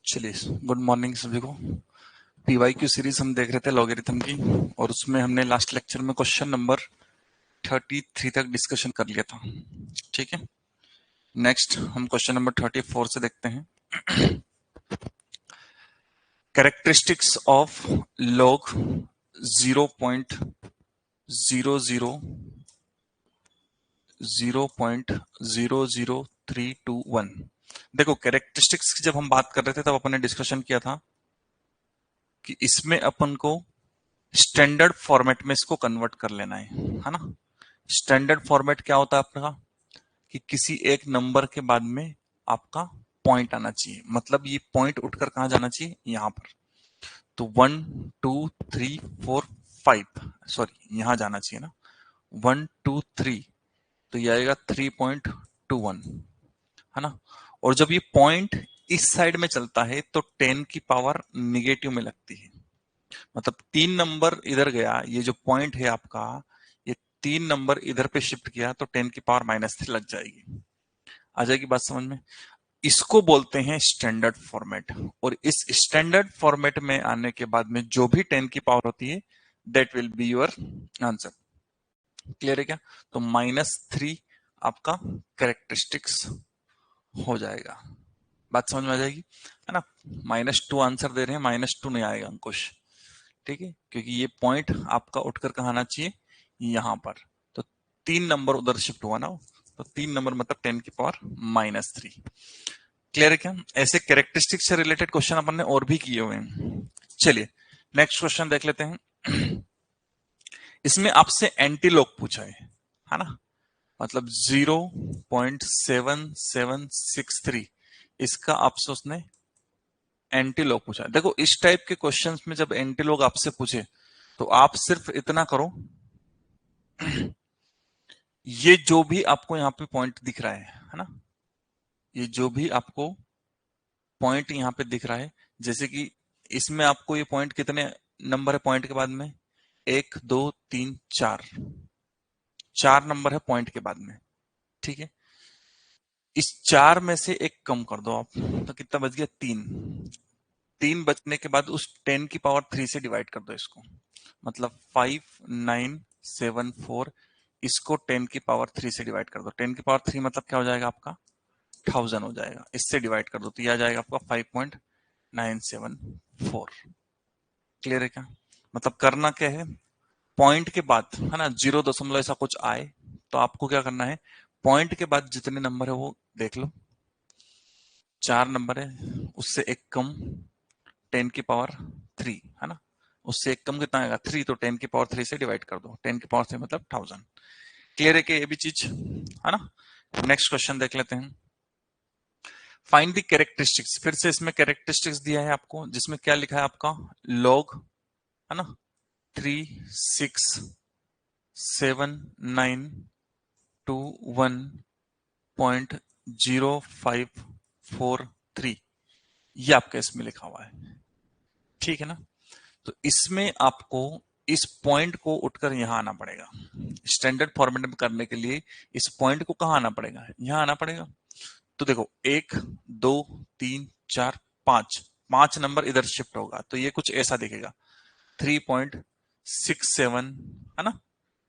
चलिए, good morning सभी को। पीवाईक्यू सीरीज हम देख रहे थे लॉगरिथम की, और उसमें हमने लास्ट लेक्चर में क्वेश्चन नंबर 33 तक डिस्कशन कर लिया था। ठीक है, नेक्स्ट हम क्वेश्चन नंबर 34 से देखते हैं। Characteristics of log 0.00321। देखो, कैरेक्टरिस्टिक्स की जब हम बात कर रहे थे तब अपन ने डिस्कशन किया था कि इसमें अपन को स्टैंडर्ड फॉर्मेट में इसको कन्वर्ट कर लेना है ना। स्टैंडर्ड फॉर्मेट क्या होता है आपका, कि किसी एक नंबर के बाद में आपका पॉइंट आना चाहिए। मतलब ये पॉइंट उठकर कहां जाना चाहिए, यहां पर। तो 1 2 3 4 5, सॉरी यहां जाना चाहिए ना, 1 2 3, तो ये आएगा 3.21, है ना। और जब ये पॉइंट इस साइड में चलता है तो 10 की पावर निगेटिव में लगती है। मतलब 3 नंबर इधर गया, ये जो पॉइंट है आपका, ये 3 नंबर इधर पे शिफ्ट किया तो 10 की पावर -3 लग जाएगी। आ जाएगी बात समझ में। इसको बोलते हैं स्टैंडर्ड फॉर्मेट। और इस स्टैंडर्ड फॉर्मेट में आने के बाद में जो भी 10 की पावर होती है, that will be your answer. Clear है क्या? तो -3 आपका कैरेक्टरिस्टिक्स हो जाएगा। बात समझ में आ जाएगी, है ना। -2 आंसर दे रहे हैं, -2 नहीं आएगा अंकुश, ठीक है, क्योंकि ये पॉइंट आपका उठकर कहाँ आना चाहिए, यहां पर। तो 3 नंबर उधर शिफ्ट हुआ ना, तो 3 नंबर मतलब 10 की पावर -3। क्लियर है क्या? ऐसे कैरेक्टरिस्टिक से रिलेटेड क्वेश्चन अपन ने और भी किए हुए हैं। चलिए नेक्स्ट क्वेश्चन देख लेते हैं। इसमें आपसे एंटीलॉग पूछा है ना। मतलब 0.7763 इसका आपसे उसने एंटीलॉग पूछा। देखो, इस टाइप के क्वेश्चंस में जब एंटीलॉग आपसे पूछे तो आप सिर्फ इतना करो, ये जो भी आपको यहाँ पे पॉइंट दिख रहा है ना, ये जो भी आपको पॉइंट यहाँ पे दिख रहा है, जैसे कि इसमें आपको ये पॉइंट कितने नंबर है पॉइंट के बाद में, 1 2 3 4, 4 नंबर है पॉइंट के बाद में। ठीक है, इस 4 में से एक कम कर दो आप, तो कितना बच गया, 3। 3 बचने के बाद उस 10 की पावर 3 से डिवाइड कर दो इसको। मतलब 5974, इसको 10 की पावर 3 से डिवाइड कर दो। 10 की पावर 3 मतलब क्या हो जाएगा आपका, 1000 हो जाएगा। इससे डिवाइड कर दो तो यह आ जाएगा आपका 5.974। क्लियर है क्या? मतलब करना क्या है, पॉइंट के बाद, है ना, 0 ऐसा कुछ आए तो आपको क्या करना है, पॉइंट के बाद जितने नंबर है वो देख लो। 4 नंबर है, उससे एक कम 10 की पावर 3, है ना। उससे एक कम कितना आएगा, 3, तो 10 की पावर 3 से डिवाइड कर दो। 10 की पावर 3 मतलब 1000। क्लियर है कि ये भी चीज, है ना। नेक्स्ट क्वेश्चन देख लेते हैं। Find the characteristics. फिर से इसमें कैरेक्टरिस्टिक्स दिया है आपको, जिसमें क्या लिखा है आपका, लॉग, है ना, 367921.0543, ये आपका इसमें लिखा हुआ है। ठीक है ना। तो इसमें आपको इस पॉइंट को उठकर यहां आना पड़ेगा। स्टैंडर्ड फॉर्मेट में करने के लिए इस पॉइंट को कहां आना पड़ेगा, यहां आना पड़ेगा। तो देखो, 1 2 3 4 5, 5 नंबर इधर शिफ्ट होगा तो ये कुछ ऐसा दिखेगा, 3.67, है ना,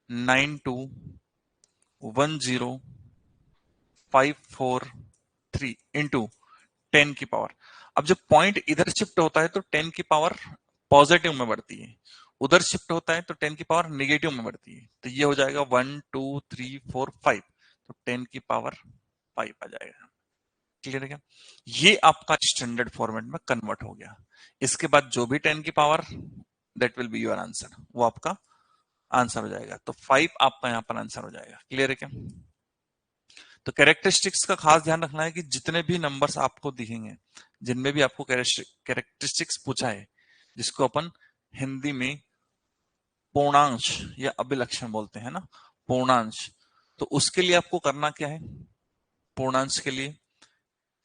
9210.543 इंटू 10 की पावर। अब जब पॉइंट इधर शिफ्ट होता है तो 10 की पावर पॉजिटिव में बढ़ती है, उधर शिफ्ट होता है तो 10 की पावर निगेटिव में बढ़ती है। तो ये हो जाएगा 1 2 3 4 5, तो 10 की पावर 5 आ जाएगा। क्लियर है क्या? ये आपका स्टैंडर्ड फॉर्मेट में कन्वर्ट हो गया। इसके बाद जो भी 10 की power, that will be your answer, वो आपका आंसर हो जाएगा। तो 5 आपका यहां पर आंसर हो जाएगा। क्लियर है क्या? तो कैरेक्टरिस्टिक्स का खास ध्यान रखना है कि जितने भी नंबर्स आपको दिखेंगे, जिनमें भी आपको कैरेक्टरिस्टिक्स पूछा है, जिसको अपन हिंदी में पूर्णांश या अभिलक्षण बोलते हैं ना, पूर्णांश, तो उसके लिए आपको करना क्या है, पूर्णांश के लिए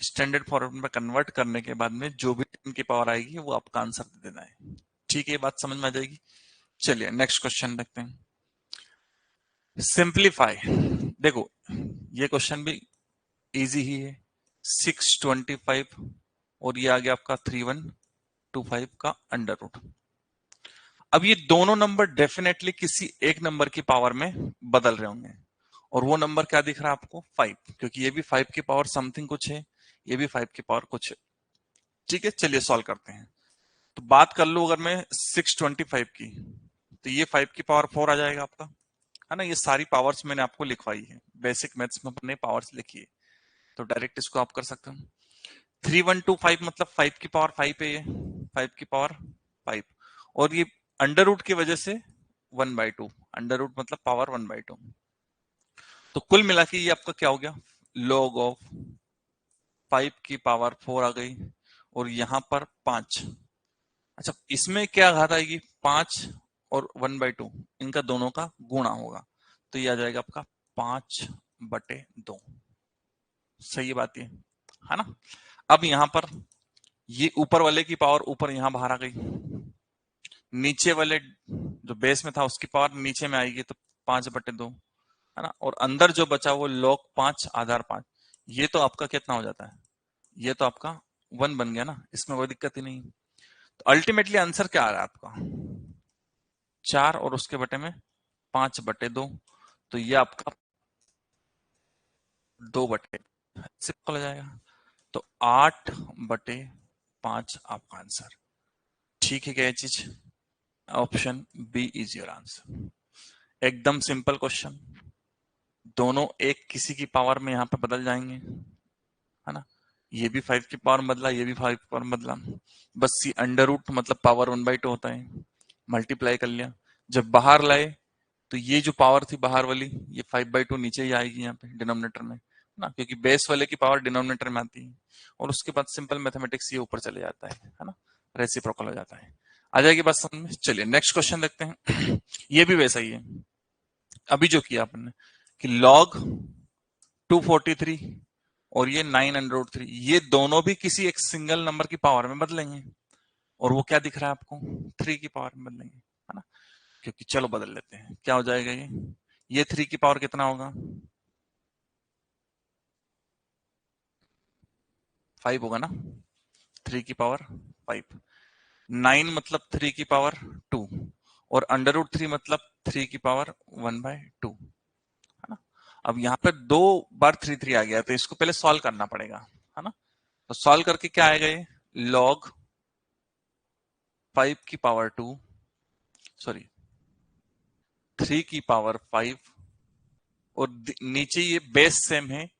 स्टैंडर्ड फॉर्मेट में कन्वर्ट करने के बाद में जो भी 10 की पावर आएगी वो आपका आंसर दे देना है। ठीक है, ये बात समझ में आ जाएगी। चलिए नेक्स्ट क्वेश्चन देखते हैं। सिंप्लीफाई, देखो ये क्वेश्चन भी इजी ही है। 625 और ये आ गया आपका 3125 का अंडर रूट। अब ये दोनों नंबर डेफिनेटली किसी एक नंबर की पावर में बदल रहे होंगे, और वो नंबर क्या दिख रहा है आपको, 5, क्योंकि ये भी 5 की पावर समथिंग कुछ है, ये भी 5 की पावर कुछ है। ठीक है, चलिए सॉल्व करते हैं। तो बात कर लो अगर मैं 625 की, तो ये 5 की पावर 4 आ जाएगा आपका, है ना। ये सारी पावर्स मैंने आपको लिखवाई है, बेसिक मैथ्स में अपने पावर्स लिखी है, तो डायरेक्ट इसको आप कर सकते हो। 3125 मतलब 5 की पावर 5 है, ये 5 की पावर 5, और ये अंडर रूट की वजह से 1/2, अंडर रूट मतलब पावर 1/2, तो कुल मिला के ये आपका क्या हो गया, log ऑफ 5 की पावर 4 आ गई, और यहां पर 5। अच्छा, इसमें क्या घात आएगी, 5 और 1/2 इनका दोनों का गुणा होगा, तो ये आ जाएगा आपका 5/2। सही बात है ना। अब यहां पर ये ऊपर वाले की पावर ऊपर यहां बाहर आ गई, नीचे वाले जो बेस में था उसकी पावर नीचे में आएगी, तो 5/2, है ना। और अंदर जो बचा वो log 5 आधार 5, ये तो आपका कितना हो जाता है, ये तो आपका 1 बन गया ना, इसमें कोई दिक्कत ही नहीं। तो अल्टीमेटली आंसर क्या आ रहा है आपका, 4 और उसके बटे में 5/2, तो ये आपका 2/, सिंपल हो जाएगा। तो 8/5 आपका आंसर। ठीक है क्या ये चीज, option B is your answer. एकदम सिंपल क्वेश्चन, दोनों एक किसी की पावर में यहाँ पे बदल जाएंगे, है ना। ये भी 5 की पावर बदला, ये भी 5 की पावर बदला, बस ये अंडर रूट मतलब पावर 1/2 होता है, मल्टीप्लाई कर लिया। जब बाहर लाए तो ये जो पावर थी बाहर वाली, ये 5/2 नीचे ही आएगी यहाँ पे डिनोमिनेटर में ना, क्योंकि बेस वाले की पावर डिनोमिनेटर में आती है, और उसके बाद सिंपल मैथमेटिक्स ये ऊपर चले जाता है ना, रेसिप्रोकल हो जाता है। आ जाएगी बात समझ में। चलिए नेक्स्ट क्वेश्चन देखते हैं। ये भी वैसा ही है अभी जो किया आपने, कि log 243 और ये 9√3, ये दोनों भी किसी एक सिंगल नंबर की पावर में बदलेंगे, और वो क्या दिख रहा है आपको, 3 की पावर में बदलेंगे, है ना। क्योंकि चलो बदल लेते हैं, क्या हो जाएगा ये 3 की पावर कितना होगा, 5 होगा ना, 3 की पावर 5, 9 मतलब 3 की पावर 2, और अंडर रूट 3 मतलब 3 की पावर 1/2, है ना। अब यहाँ पे 2 बार 3 आ गया, तो इसको पहले सॉल्व करना पड़ेगा, है ना। तो सॉल्व करके क्या आएगा, ये log 5 की पावर 2, सॉरी 3 की पावर 5, और नीचे ये बेस सेम है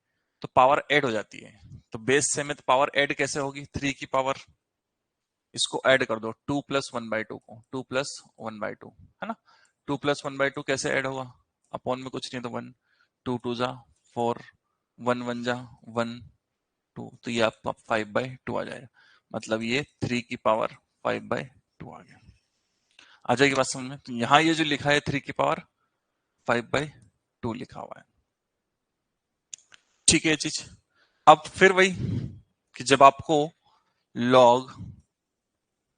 तो पावर ऐड हो जाती है, तो बेस सेम है तो पावर ऐड कैसे होगी, 3 की पावर, इसको ऐड कर दो 2 + 1/2 को, 2 + 1/2, है ना। 2 + 1/2 कैसे ऐड होगा, अपॉन में कुछ नहीं तो 1, 2 2 जा 4, 1 1 जा 1 2, तो ये आपका 5/2 आ जाएगा, मतलब ये 3 की पावर 5/2 आ गया। आ जाएगी बात समझ में। तो यहाँ ये जो लिखा है 3 की पावर 5/2 लिखा हुआ है। ठीक है ये चीज। अब फिर वही कि जब आपको log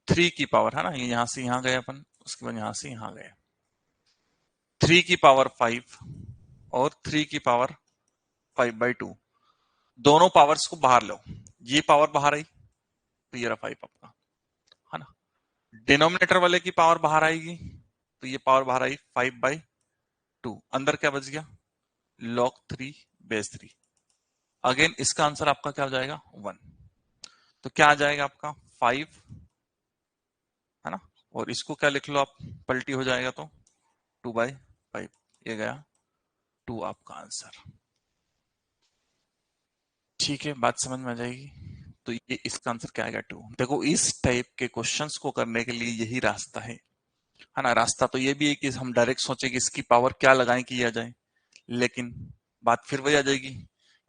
3 की पावर, है ना, ये यहां से यहां गए अपन, उसके बाद यहां से यहां गए, 3 की पावर 5 और 3 की पावर 5/2, दोनों पावर्स को बाहर लो, ये पावर बाहर आई तो ये रहा 5 आपका, है ना। डिनोमिनेटर वाले की पावर बाहर आएगी तो ये पावर बाहर आई 5/2, अंदर क्या बच गया, log 3 बेस 3। अगेन इसका आंसर आपका क्या हो जाएगा, 1, तो क्या आ जाएगा आपका 5, है ना, और इसको क्या लिख लो आप, पलटी हो जाएगा तो 2/5, ये गया 2 आपका आंसर। ठीक है, बात समझ में आ जाएगी। तो ये इसका आंसर क्या आएगा, 2। देखो इस टाइप के क्वेश्चंस को करने के लिए यही रास्ता है ना। रास्ता तो ये भी है कि हम डायरेक्ट सोचे कि इसकी पावर क्या लगाएं किया जाए, लेकिन बात फिर वही आ जाएगी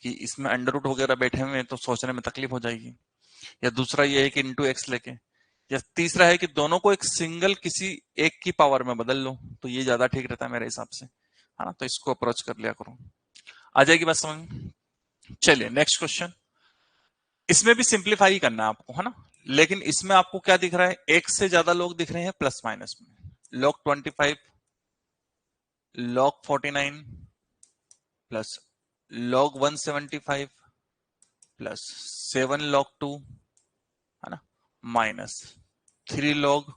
कि इसमें अंडर रूट वगैरह बैठे हुए हैं तो सोचने में तकलीफ हो जाएगी, या दूसरा ये है कि इंटू एक्स लेके, या तीसरा है कि दोनों को एक सिंगल किसी एक की पावर में बदल लो, तो ये ज्यादा ठीक रहता है मेरे हिसाब से। है ना, तो इसको अप्रोच कर लिया करो, आ जाएगी बात समझ में। चलिए नेक्स्ट क्वेश्चन, इसमें भी सिंप्लीफाई करना है आपको, है ना, लेकिन इसमें आपको क्या दिख रहा है, एक से ज्यादा लोग दिख रहे हैं प्लस माइनस में, log 25 log 49 plus log 175 plus 7 log 2, है ना, माइनस 3 log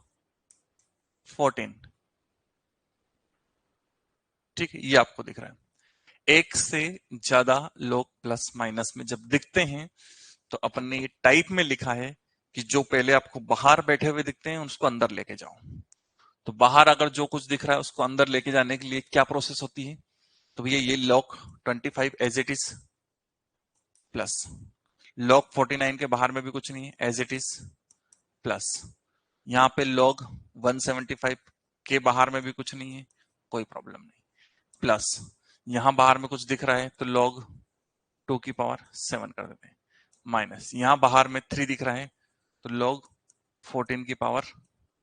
14। ठीक है, ये आपको दिख रहा है। एक से ज्यादा लोग प्लस माइनस में जब दिखते हैं तो अपन ने ये टाइप में लिखा है कि जो पहले आपको बाहर बैठे हुए दिखते हैं उसको अंदर लेके जाओ। तो बाहर अगर जो कुछ दिख रहा है उसको अंदर लेके जाने के लिए क्या प्रोसेस होती है, तो भैया ये log 25 as it is plus log 49 के बाहर में भी कुछ नहीं है एज इट इज प्लस यहाँ पे log 175 के बाहर में भी कुछ नहीं है, कोई प्रॉब्लम नहीं, प्लस यहां बाहर में कुछ दिख रहा है तो log 2 की पावर 7 कर देते हैं, माइनस यहां बाहर में 3 दिख रहा है तो log 14 की पावर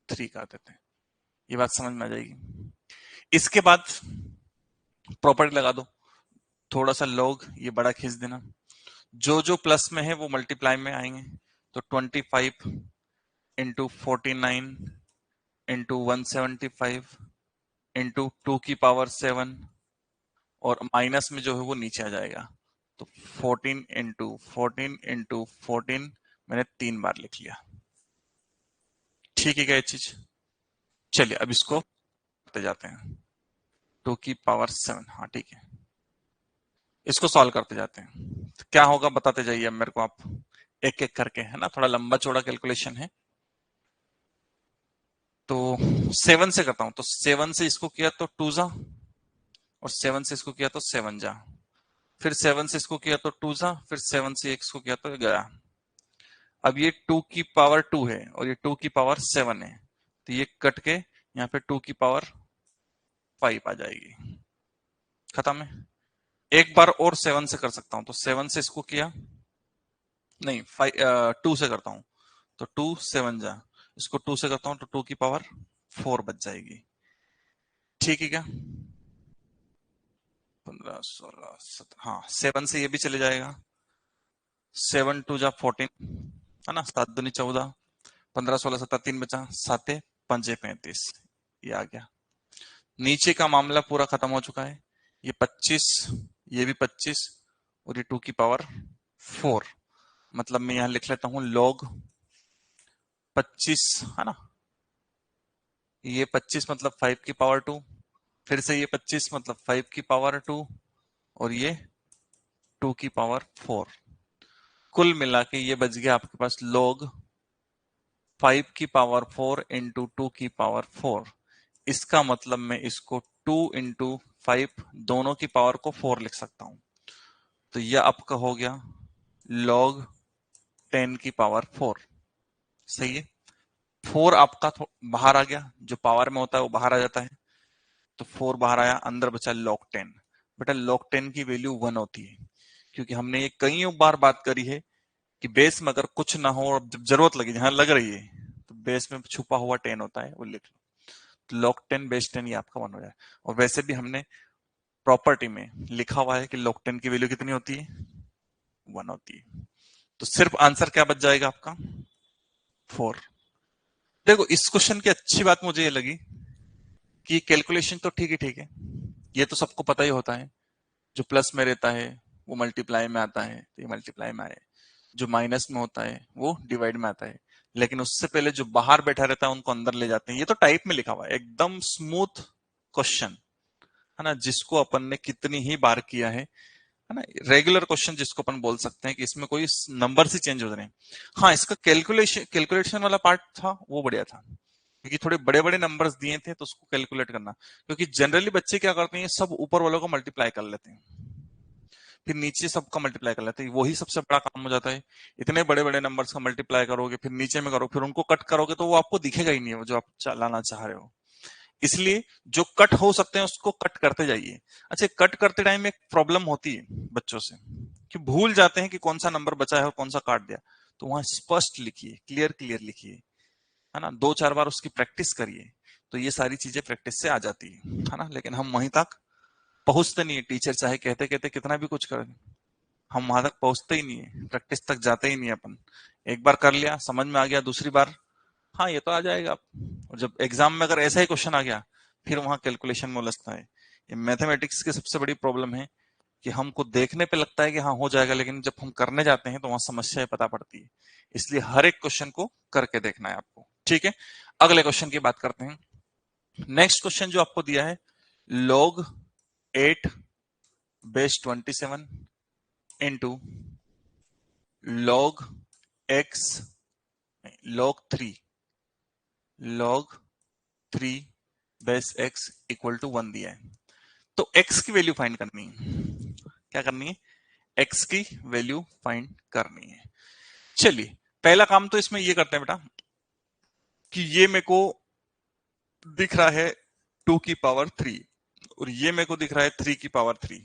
3 कर देते हैं। ये बात समझ में आ जाएगी। इसके बाद प्रॉपर्टी लगा दो, थोड़ा सा log ये बड़ा खींच देना, जो जो प्लस में है वो मल्टीप्लाई में आएंगे, तो 25 इंटू 49 इंटू 175 इंटू 2 की पावर 7 और माइनस में जो है वो नीचे आ जाएगा, तो 14 इंटू 14 इंटू 14 मैंने 3 बार लिख लिया। ठीक है क्या ये चीज, चलिए अब इसको करते जाते हैं, 2 की पावर 7, हाँ ठीक है, इसको सॉल्व करते जाते हैं, तो क्या होगा बताते जाइए अब मेरे को आप एक एक करके, है ना, थोड़ा लंबा चौड़ा कैलकुलेशन है। तो 7 से करता हूं, तो 7 से इसको किया तो 2 जा, और 7 से इसको किया तो 7 जा, फिर 7 से इसको किया तो 2 जा, फिर 7 से इसको किया तो गया। अब ये 2 की पावर 2 है और ये 2 की पावर 7 है, तो ये कट के यहाँ पे 2 की पावर 5 आ जाएगी, खत्म है। एक बार और 7 से कर सकता हूं, तो 7 से इसको किया, नहीं 2 से करता हूं, तो 2 7 जा, इसको 2 से करता हूं तो 2 की पावर 4 बच जाएगी। ठीक है क्या, 15 16 17, हाँ 7 से ये भी चले जाएगा, 7 2 जा 14, है ना, 7 दूनी 14, 15 16 17 3 बचा, 7 5 35, ये आ गया। नीचे का मामला पूरा खत्म हो चुका है, ये 25, ये भी 25 और ये 2 की पावर 4, मतलब मैं यहां लिख लेता हूं log 25, है ना, ये 25 मतलब 5 की पावर 2, फिर से ये 25 मतलब 5 की पावर 2 और ये 2 की पावर 4, कुल मिला के ये बच गया आपके पास log 5 की पावर 4 इंटू 2 की पावर 4। इसका मतलब मैं इसको 2 इंटू 5 दोनों की पावर को 4 लिख सकता हूं, तो यह आपका हो गया log 10 की पावर 4। सही है, 4 आपका बाहर आ गया, जो पावर में होता है वो बाहर आ जाता है, तो 4 बाहर आया, अंदर बचा log 10। बेटा log 10 की वैल्यू 1 होती है, क्योंकि हमने ये कई बार बात करी है कि बेस में अगर कुछ ना हो और जब जरूरत लगे, जहां लग रही है, तो बेस में छुपा हुआ 10 होता है, वो लिख लो, तो log 10 बेस 10 ये आपका 1 हो जाए। और वैसे भी हमने प्रॉपर्टी में लिखा हुआ है कि log 10 की वैल्यू कितनी होती है, 1 होती है, तो सिर्फ आंसर क्या बच जाएगा आपका, 4। देखो इस क्वेश्चन की अच्छी बात मुझे ये लगी कि कैलकुलेशन तो ठीक है, ये तो सबको पता ही होता है, जो प्लस में रहता है वो मल्टीप्लाई में आता है, तो ये मल्टीप्लाई में आए, जो माइनस में होता है वो डिवाइड में आता है, लेकिन उससे पहले जो बाहर बैठा रहता है उनको अंदर ले जाते हैं, ये तो टाइप में लिखा हुआ है, एकदम स्मूथ क्वेश्चन, है ना, जिसको अपन ने कितनी ही बार किया है ना, रेगुलर क्वेश्चन जिसको अपन बोल सकते हैं कि इसमें कोई नंबर ही चेंज हो रहे हैं। हाँ, इसका कैलकुलेशन वाला पार्ट था वो बढ़िया था, क्योंकि थोड़े बड़े बड़े नंबर्स दिए थे तो उसको कैलकुलेट करना, क्योंकि जनरली बच्चे क्या करते हैं, सब ऊपर वालों को मल्टीप्लाई कर लेते हैं, फिर नीचे सबका मल्टीप्लाई कर लेते हैं, वही सबसे बड़ा काम हो जाता है। इतने बड़े बड़े नंबर्स का मल्टीप्लाई करोगे, फिर नीचे में करो, फिर उनको कट करोगे, तो वो आपको दिखेगा ही नहीं, वो जो आप लाना चाह रहे हो। इसलिए जो कट हो सकते हैं उसको कट करते जाइए। अच्छा, कट करते टाइम एक प्रॉब्लम होती है बच्चों से, कि भूल जाते हैं कि कौन सा नंबर बचा है और कौन सा काट दिया, तो वहां स्पष्ट लिखिए, क्लियर क्लियर लिखिए, है ना, 2 4 बार उसकी प्रैक्टिस करिए, तो ये सारी चीजें प्रैक्टिस से आ जाती है ना, लेकिन हम वहीं तक पहुंचते नहीं है, टीचर चाहे कहते कहते कितना भी कुछ कर, हम वहां तक पहुंचते ही नहीं है, प्रैक्टिस तक जाते ही नहीं है अपन। एक बार कर लिया, समझ में आ गया, दूसरी बार हाँ ये तो आ जाएगा। और जब एग्जाम में अगर ऐसा ही क्वेश्चन आ गया, फिर वहां कैलकुलेशन में उलझता है। ये मैथमेटिक्स की सबसे बड़ी प्रॉब्लम है कि हमको देखने पे लगता है कि हाँ हो जाएगा, लेकिन जब हम करने जाते हैं तो वहां समस्याएं पता पड़ती है। इसलिए हर एक क्वेश्चन को करके देखना है आपको, ठीक है। अगले क्वेश्चन की बात करते हैं। नेक्स्ट क्वेश्चन जो आपको दिया है, log 8 base 27 into log x log 3 log 3 base x equal to 1 दिया है। तो x की वैल्यू फाइंड करनी है। क्या करनी है? x की वैल्यू फाइंड करनी है। चलिए पहला काम तो इसमें ये करते हैं बेटा कि ये मेरे को दिख रहा है 2 की पावर 3 और ये मेरे को दिख रहा है 3 की पावर 3।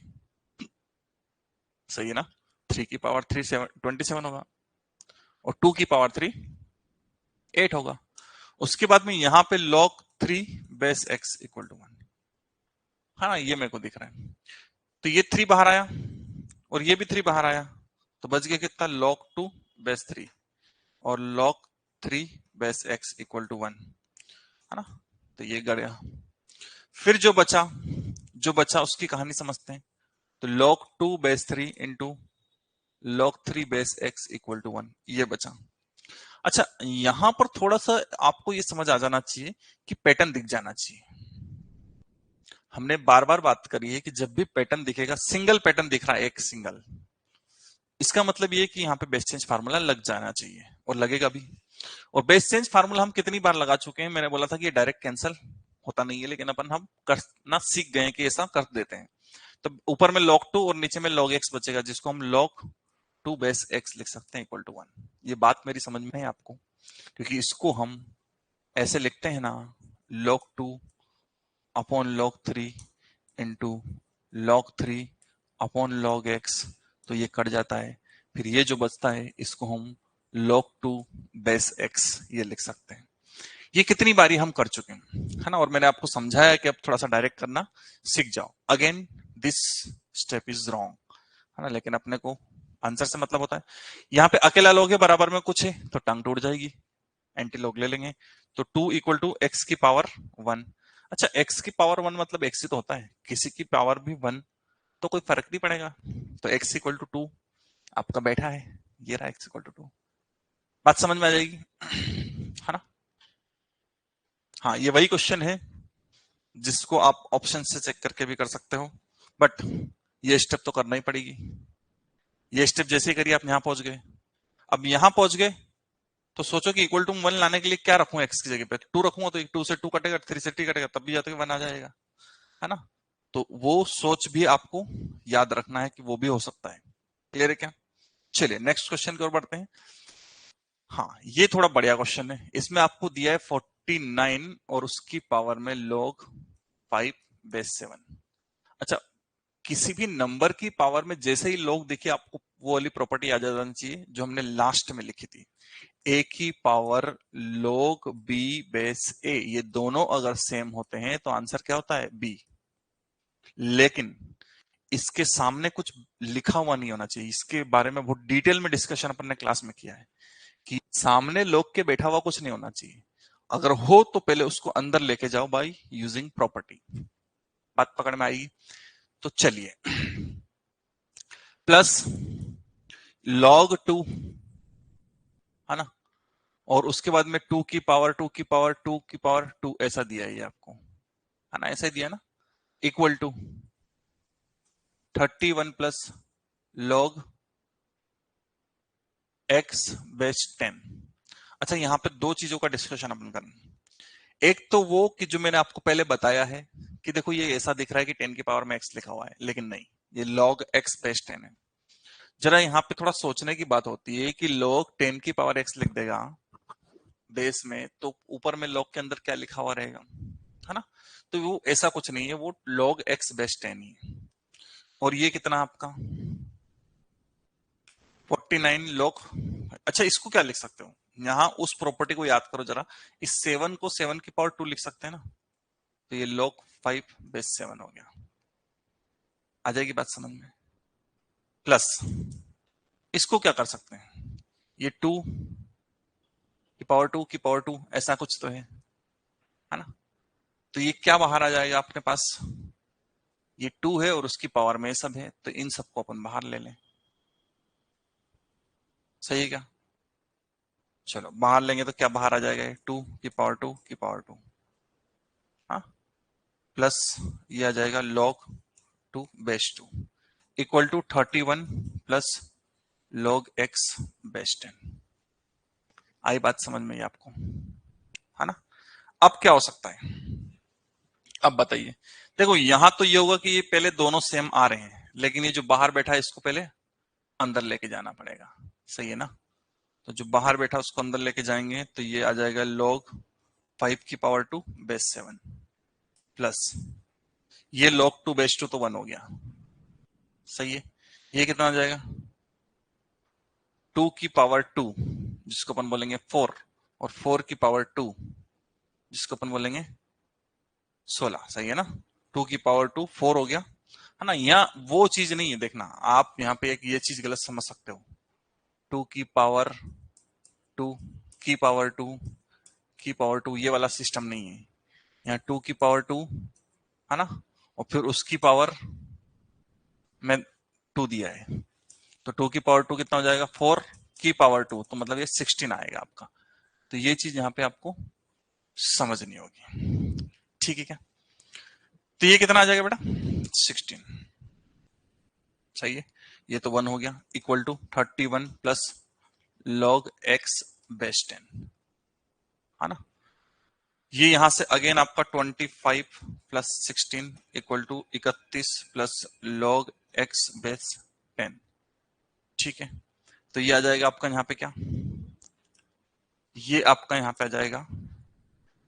सही है ना? 3 की पावर 3 27 होगा और 2 की पावर 3 8 होगा। उसके बाद में यहां पे log 3 base x equal to 1। हाँ ये मेरे को दिख रहा है। तो ये 3 बाहर आया और ये भी 3 बाहर आया, तो बच गया कितना? log 2 बेस 3 और log 3 base x equal to 1, है ना? तो ये गया। फिर जो बचा उसकी कहानी समझते हैं। तो log 2 base 3 into log 3 base x equal to 1, ये बचा। अच्छा यहां पर थोड़ा सा आपको ये समझ आ जाना चाहिए कि पैटर्न दिख जाना चाहिए। हमने बार बार बात करी है कि जब भी पैटर्न दिखेगा, सिंगल पैटर्न दिख रहा है, एक सिंगल, इसका मतलब ये कि यहाँ पे बेस चेंज फार्मूला लग जाना चाहिए और लगेगा भी। और बेस चेंज फार्मूला हम कितनी बार लगा चुके हैं, मैंने बोला था कि ये डायरेक्ट कैंसिल होता नहीं है, लेकिन अपन हम करना सीख गए कि ऐसा कर देते हैं। तो ऊपर में log 2 और नीचे में log x बचेगा, जिसको हम log 2 बेस x लिख सकते हैं इक्वल टू 1। ये बात मेरी समझ में है आपको? क्योंकि इसको हम ऐसे लिखते हैं ना, log 2 upon log 3 into log 3 upon log x, तो ये कट जाता है। फिर ये जो बचता है इसको हम log 2 बेस x ये लिख सकते हैं। ये कितनी बारी हम कर चुके हैं, है ना? और मैंने आपको समझाया कि अब थोड़ा सा डायरेक्ट करना सीख जाओ। Again this step is wrong, है ना? लेकिन अपने को आंसर से मतलब होता है। यहाँ पे अकेला log है, बराबर में कुछ है तो टंग टूट जाएगी, एंटी लॉग ले लेंगे। तो 2 इक्वल टू एक्स की पावर 1। अच्छा x की पावर 1 मतलब x ही तो होता है, किसी की पावर भी 1 तो कोई फर्क नहीं पड़ेगा। तो x इक्वल टू 2 आपका बैठा है, ये रहा x इक्वल टू 2। बात समझ में आ जाएगी, है ना? हाँ ये वही क्वेश्चन है जिसको आप ऑप्शन से चेक करके भी कर सकते हो, बट ये स्टेप तो करना ही पड़ेगी। ये स्टेप जैसे ही करिए आप यहाँ पहुंच गए। अब यहाँ पहुंच गए तो सोचो कि इक्वल टू 1 लाने के लिए क्या रखूं, x की जगह पे 2 रखूंगा तो 2 से 2 कटेगा, 3 से 3 कटेगा, तब भी जाते 1 आ जाएगा, है ना? तो वो सोच भी आपको याद रखना है कि वो भी हो सकता है। क्लियर है क्या? चलिए नेक्स्ट क्वेश्चन की ओर बढ़ते हैं। हाँ ये थोड़ा बढ़िया क्वेश्चन है। इसमें आपको दिया है 49 और उसकी पावर में log 5 बेस 7। अच्छा किसी भी नंबर की पावर में जैसे ही log देखिए, आपको वो वाली प्रॉपर्टी आ जानी चाहिए जो हमने लास्ट में लिखी थी, a की power log b base a। ये दोनों अगर सेम होते हैं तो आंसर क्या होता है? b। लेकिन इसके सामने कुछ लिखा हुआ नहीं होना चाहिए। इसके बारे में बहुत डिटेल में डिस्कशन अपन ने क्लास में किया है कि सामने लोग के बैठा हुआ कुछ नहीं होना चाहिए। अगर हो तो पहले उसको अंदर लेके जाओ बाय यूजिंग प्रॉपर्टी। बात पकड़ में आएगी? तो चलिए प्लस log 2, है ना? और उसके बाद में 2 की पावर 2 की पावर 2 की पावर 2 ऐसा दिया है ये आपको, है ना? ऐसा ही दिया ना, equal to 31 plus log x base 10। अच्छा यहां पे दो चीजों का डिस्कशन अपन करना। एक तो वो कि जो मैंने आपको पहले बताया है कि देखो ये ऐसा दिख रहा है कि 10 की पावर में x लिखा हुआ है, लेकिन नहीं, ये log x बेस 10 है। जरा यहाँ पे थोड़ा सोचने की बात होती है कि log 10 की पावर x लिख देगा बेस में, तो ऊपर में log के अंदर क्या लिखा हुआ रहेगा, है ना? तो वो ऐसा कुछ नहीं है, वो log x बेस 10 ही है। और ये कितना आपका 49 log। अच्छा इसको क्या लिख सकते हो, यहाँ उस प्रॉपर्टी को याद करो जरा, इस 7 को 7 की पावर 2 लिख सकते हैं ना, तो ये log 5 बेस 7 हो गया। आ जाएगी बात समझ में। प्लस इसको क्या कर सकते हैं, ये 2 की पावर 2 की पावर 2 ऐसा कुछ तो है ना। तो ये क्या बाहर आ जाएगा आपके पास, ये 2 है और उसकी पावर में ये सब है, तो इन सबको अपन बाहर ले लें। सही है क्या? चलो बाहर लेंगे तो क्या बाहर आ जाएगा, 2 की पावर 2 की पावर 2, हाँ, प्लस ये आ जाएगा log 2 base 2 equal to 31 plus log x base 10। आई बात समझ में ये आपको, है ना। अब क्या हो सकता है, अब बताइए। देखो यहां तो ये होगा कि ये पहले दोनों सेम आ रहे हैं, लेकिन ये जो बाहर बैठा है इसको पहले अंदर लेके जाना पड़ेगा। सही है ना। तो जो बाहर बैठा उसको अंदर लेके जाएंगे तो ये आ जाएगा log 5 की पावर 2 बेस 7 प्लस ये log 2 बेस 2 तो 1 हो गया। सही है। ये कितना आ जाएगा, 2 की पावर 2 जिसको अपन बोलेंगे 4 और 4 की पावर 2 जिसको अपन बोलेंगे 16। सही है ना। 2 की पावर 2 4 हो गया, है ना। यहाँ वो चीज नहीं है, देखना आप यहाँ पे एक ये चीज गलत समझ सकते हो। 2 की पावर 2 की पावर 2 की पावर 2 ये वाला सिस्टम नहीं है। यहाँ 2 की पावर 2 है ना, और फिर उसकी पावर में 2 दिया है, तो 2 की पावर 2 कितना हो जाएगा, 4 की पावर 2, तो मतलब ये 16 आएगा आपका। तो ये चीज यहाँ पे आपको समझनी होगी, ठीक है क्या। तो ये कितना आ जाएगा बेटा, 16। सही है। ये तो 1 हो गया equal to 31 plus log x base 10, है ना। ये यहां से अगेन आपका 25 plus 16 equal to 31 plus log x base 10। ठीक है। तो ये आ जाएगा आपका यहाँ पे क्या, ये आपका यहाँ पे आ जाएगा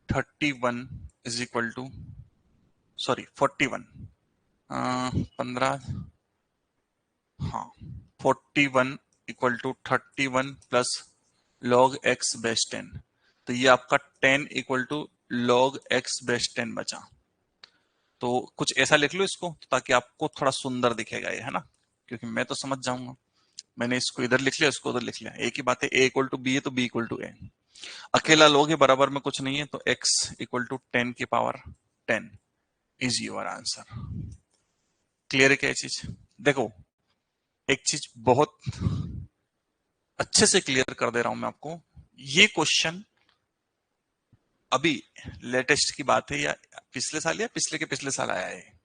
31 इज इक्वल टू, सॉरी 41, 15, हाँ 41 equal to 31 plus log x base 10। तो ये आपका 10 equal to log x base 10 बचा। तो कुछ ऐसा लिख लो इसको ताकि आपको थोड़ा सुंदर दिखेगा ये, है ना, क्योंकि मैं तो समझ जाऊंगा। मैंने इसको इधर लिख लिया, इसको उधर लिख लिया, एक ही बात है। a इक्वल टू बी है तो b इक्वल टू ए। अकेला लोग है, बराबर में कुछ नहीं है, तो x इक्वल टू 10 की power 10 is your answer. Clear है क्या ये चीज। देखो एक चीज बहुत अच्छे से क्लियर कर दे रहा हूं मैं आपको, ये क्वेश्चन अभी लेटेस्ट की बात है या पिछले साल या पिछले के पिछले साल आया है।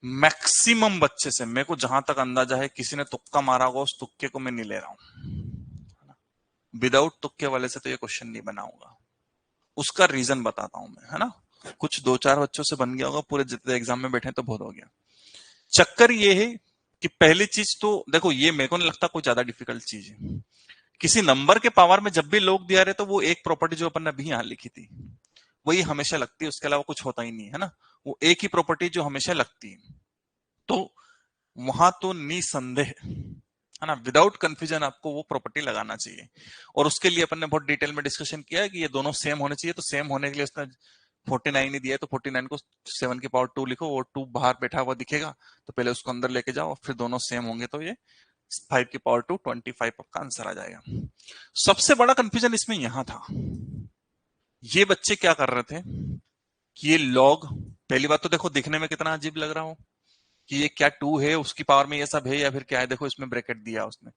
मैक्सिमम बच्चे से मेरे को जहां तक अंदाजा है किसी ने तुक्का मारा होगा, उस तुक्के को मैं नहीं ले रहा हूं। विदाउट तुक्के वाले से तो ये क्वेश्चन नहीं बनाऊंगा। उसका रीजन बताता हूं मैं, है ना। कुछ 2-4 बच्चों से बन गया होगा, पूरे जितने एग्जाम में बैठे तो बहुत हो गया। चक्कर ये है कि पहली चीज तो देखो, ये मेरे को नहीं लगता कोई ज्यादा डिफिकल्ट चीज है। किसी नंबर के पावर में जब भी लोग दिया रहे तो वो एक प्रॉपर्टी जो अपन ने अभी यहां लिखी थी वही हमेशा लगती है, उसके अलावा कुछ होता ही नहीं है ना। वो एक ही प्रॉपर्टी जो हमेशा लगती है, तो वहां तो निसंदेह, है ना, विदाउट कंफ्यूजन आपको वो प्रॉपर्टी लगाना चाहिए। और उसके लिए अपन ने बहुत डिटेल में डिस्कशन किया है कि ये दोनों सेम होने चाहिए। तो सेम होने के लिए उसने 49 ही दिया है, तो 49 को 7 की पावर 2 लिखो, वो 2 बाहर बैठा हुआ दिखेगा, तो पहले उसको अंदर लेके जाओ, फिर दोनों सेम होंगे तो ये 5 की पावर 2 25 आपका आंसर आ जाएगा। सबसे बड़ा कंफ्यूजन इसमें यहां था, ये बच्चे क्या कर रहे थे कि ये लॉग, पहली बात तो देखो दिखने में कितना अजीब लग रहा हो कि ये क्या 2 है उसकी पावर में ये सब है या फिर क्या है। देखो इसमें ब्रैकेट दिया उसने,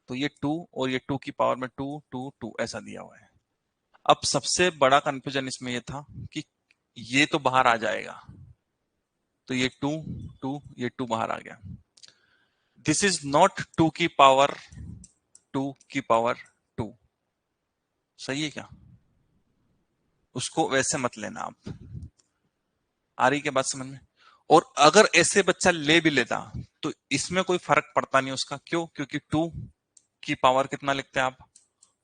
तो ये 2 और ये 2 की पावर में 2 2 2 ऐसा दिया हुआ है। अब सबसे बड़ा कंफ्यूजन इसमें ये था कि ये तो बाहर आ जाएगा, तो ये 2 2 ये 2 बाहर आ गया। दिस इज नॉट 2 की पावर 2 की पावर 2। सही है क्या, उसको वैसे मत लेना आप। आ रही क्या बात समझ में। और अगर ऐसे बच्चा ले भी लेता तो इसमें कोई फर्क पड़ता नहीं उसका, क्यों, क्योंकि 2 की पावर कितना लिखते हैं आप,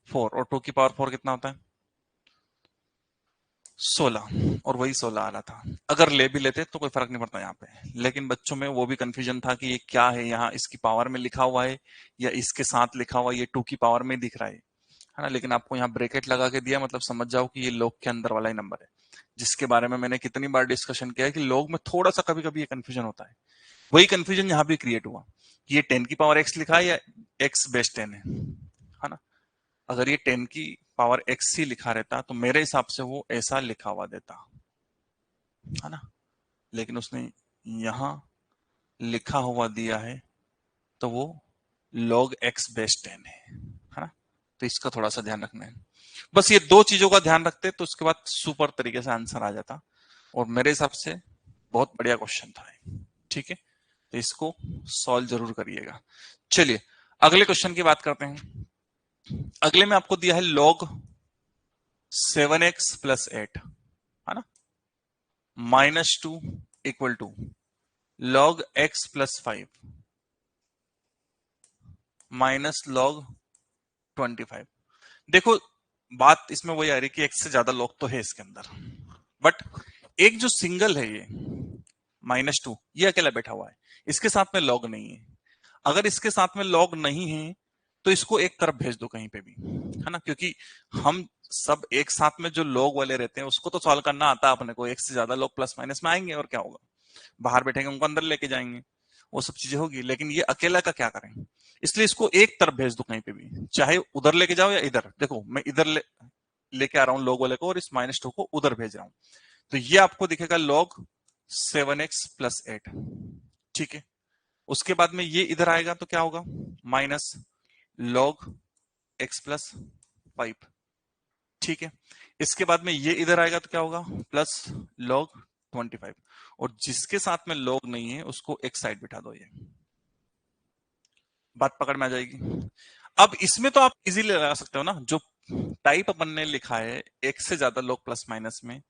4, और 2 की पावर 4 कितना होता है, 16, और वही 16 आ रहा था। अगर ले भी लेते तो कोई फर्क नहीं पड़ता यहाँ पे, लेकिन बच्चों में वो भी कंफ्यूजन था कि ये क्या है, यहाँ इसकी पावर में लिखा हुआ है या इसके साथ लिखा हुआ है, ये 2 की पावर में दिख रहा है ना। लेकिन आपको यहाँ ब्रैकेट लगा के दिया, मतलब समझ जाओ कि ये log के अंदर वाला ही नंबर है, जिसके बारे में मैंने कितनी बार डिस्कशन किया है कि log में थोड़ा सा कभी कभी ये कंफ्यूजन होता है वही कंफ्यूजन यहां भी क्रिएट हुआ कि ये 10 की पावर x लिखा है या x बेस 10 है ना। अगर ये 10 की पावर x ही लिखा रहता तो मेरे हिसाब से वो ऐसा लिखा हुआ देता, है ना। लेकिन उसने यहां लिखा हुआ दिया है तो वो log x बेस 10 है ना। तो इसका थोड़ा सा ध्यान रखना है। बस ये दो चीजों का ध्यान रखते तो उसके बाद सुपर तरीके से आंसर आ जाता, और मेरे हिसाब से बहुत बढ़िया क्वेश्चन था। ठीक है, तो इसको सॉल्व जरूर करिएगा। चलिए अगले क्वेश्चन की बात करते हैं। अगले में आपको दिया है log 7x प्लस 8, है ना, -2 equal to log x plus 5 minus log 25। देखो बात इसमें वही आ रही कि x से ज्यादा log तो है इसके अंदर, बट एक जो सिंगल है ये -2, ये अकेला बैठा हुआ है, इसके साथ में log नहीं है। अगर इसके साथ में log नहीं है तो इसको एक तरफ भेज दो कहीं पे भी, है ना, क्योंकि हम सब एक साथ में जो log वाले रहते हैं उसको तो सॉल्व करना आता है अपने को। एक से ज्यादा लोग प्लस माइनस में आएंगे और क्या होगा, बाहर बैठेंगे उनको अंदर लेके जाएंगे, वो सब चीजें होगी। लेकिन ये अकेला का क्या करें, इसलिए इसको एक तरफ भेज दो कहीं पे भी, चाहे उधर लेके जाओ या इधर। देखो मैं इधर लेके आ रहा हूं log वाले को और इस -2 को उधर भेज रहा हूं, तो ये आपको दिखेगा log 7x प्लस 8। ठीक है, उसके बाद में ये इधर आएगा तो क्या होगा, माइनस log x प्लस 5। ठीक है, इसके बाद में ये इधर आएगा तो क्या होगा, प्लस log 25। और जिसके साथ में log नहीं है उसको एक साइड बिठा दो, ये बात पकड़ में आ जाएगी। अब इसमें तो आप इजीली लगा सकते हो ना, जो टाइप अपन ने लिखा है एक से ज्यादा log प्लस माइनस में,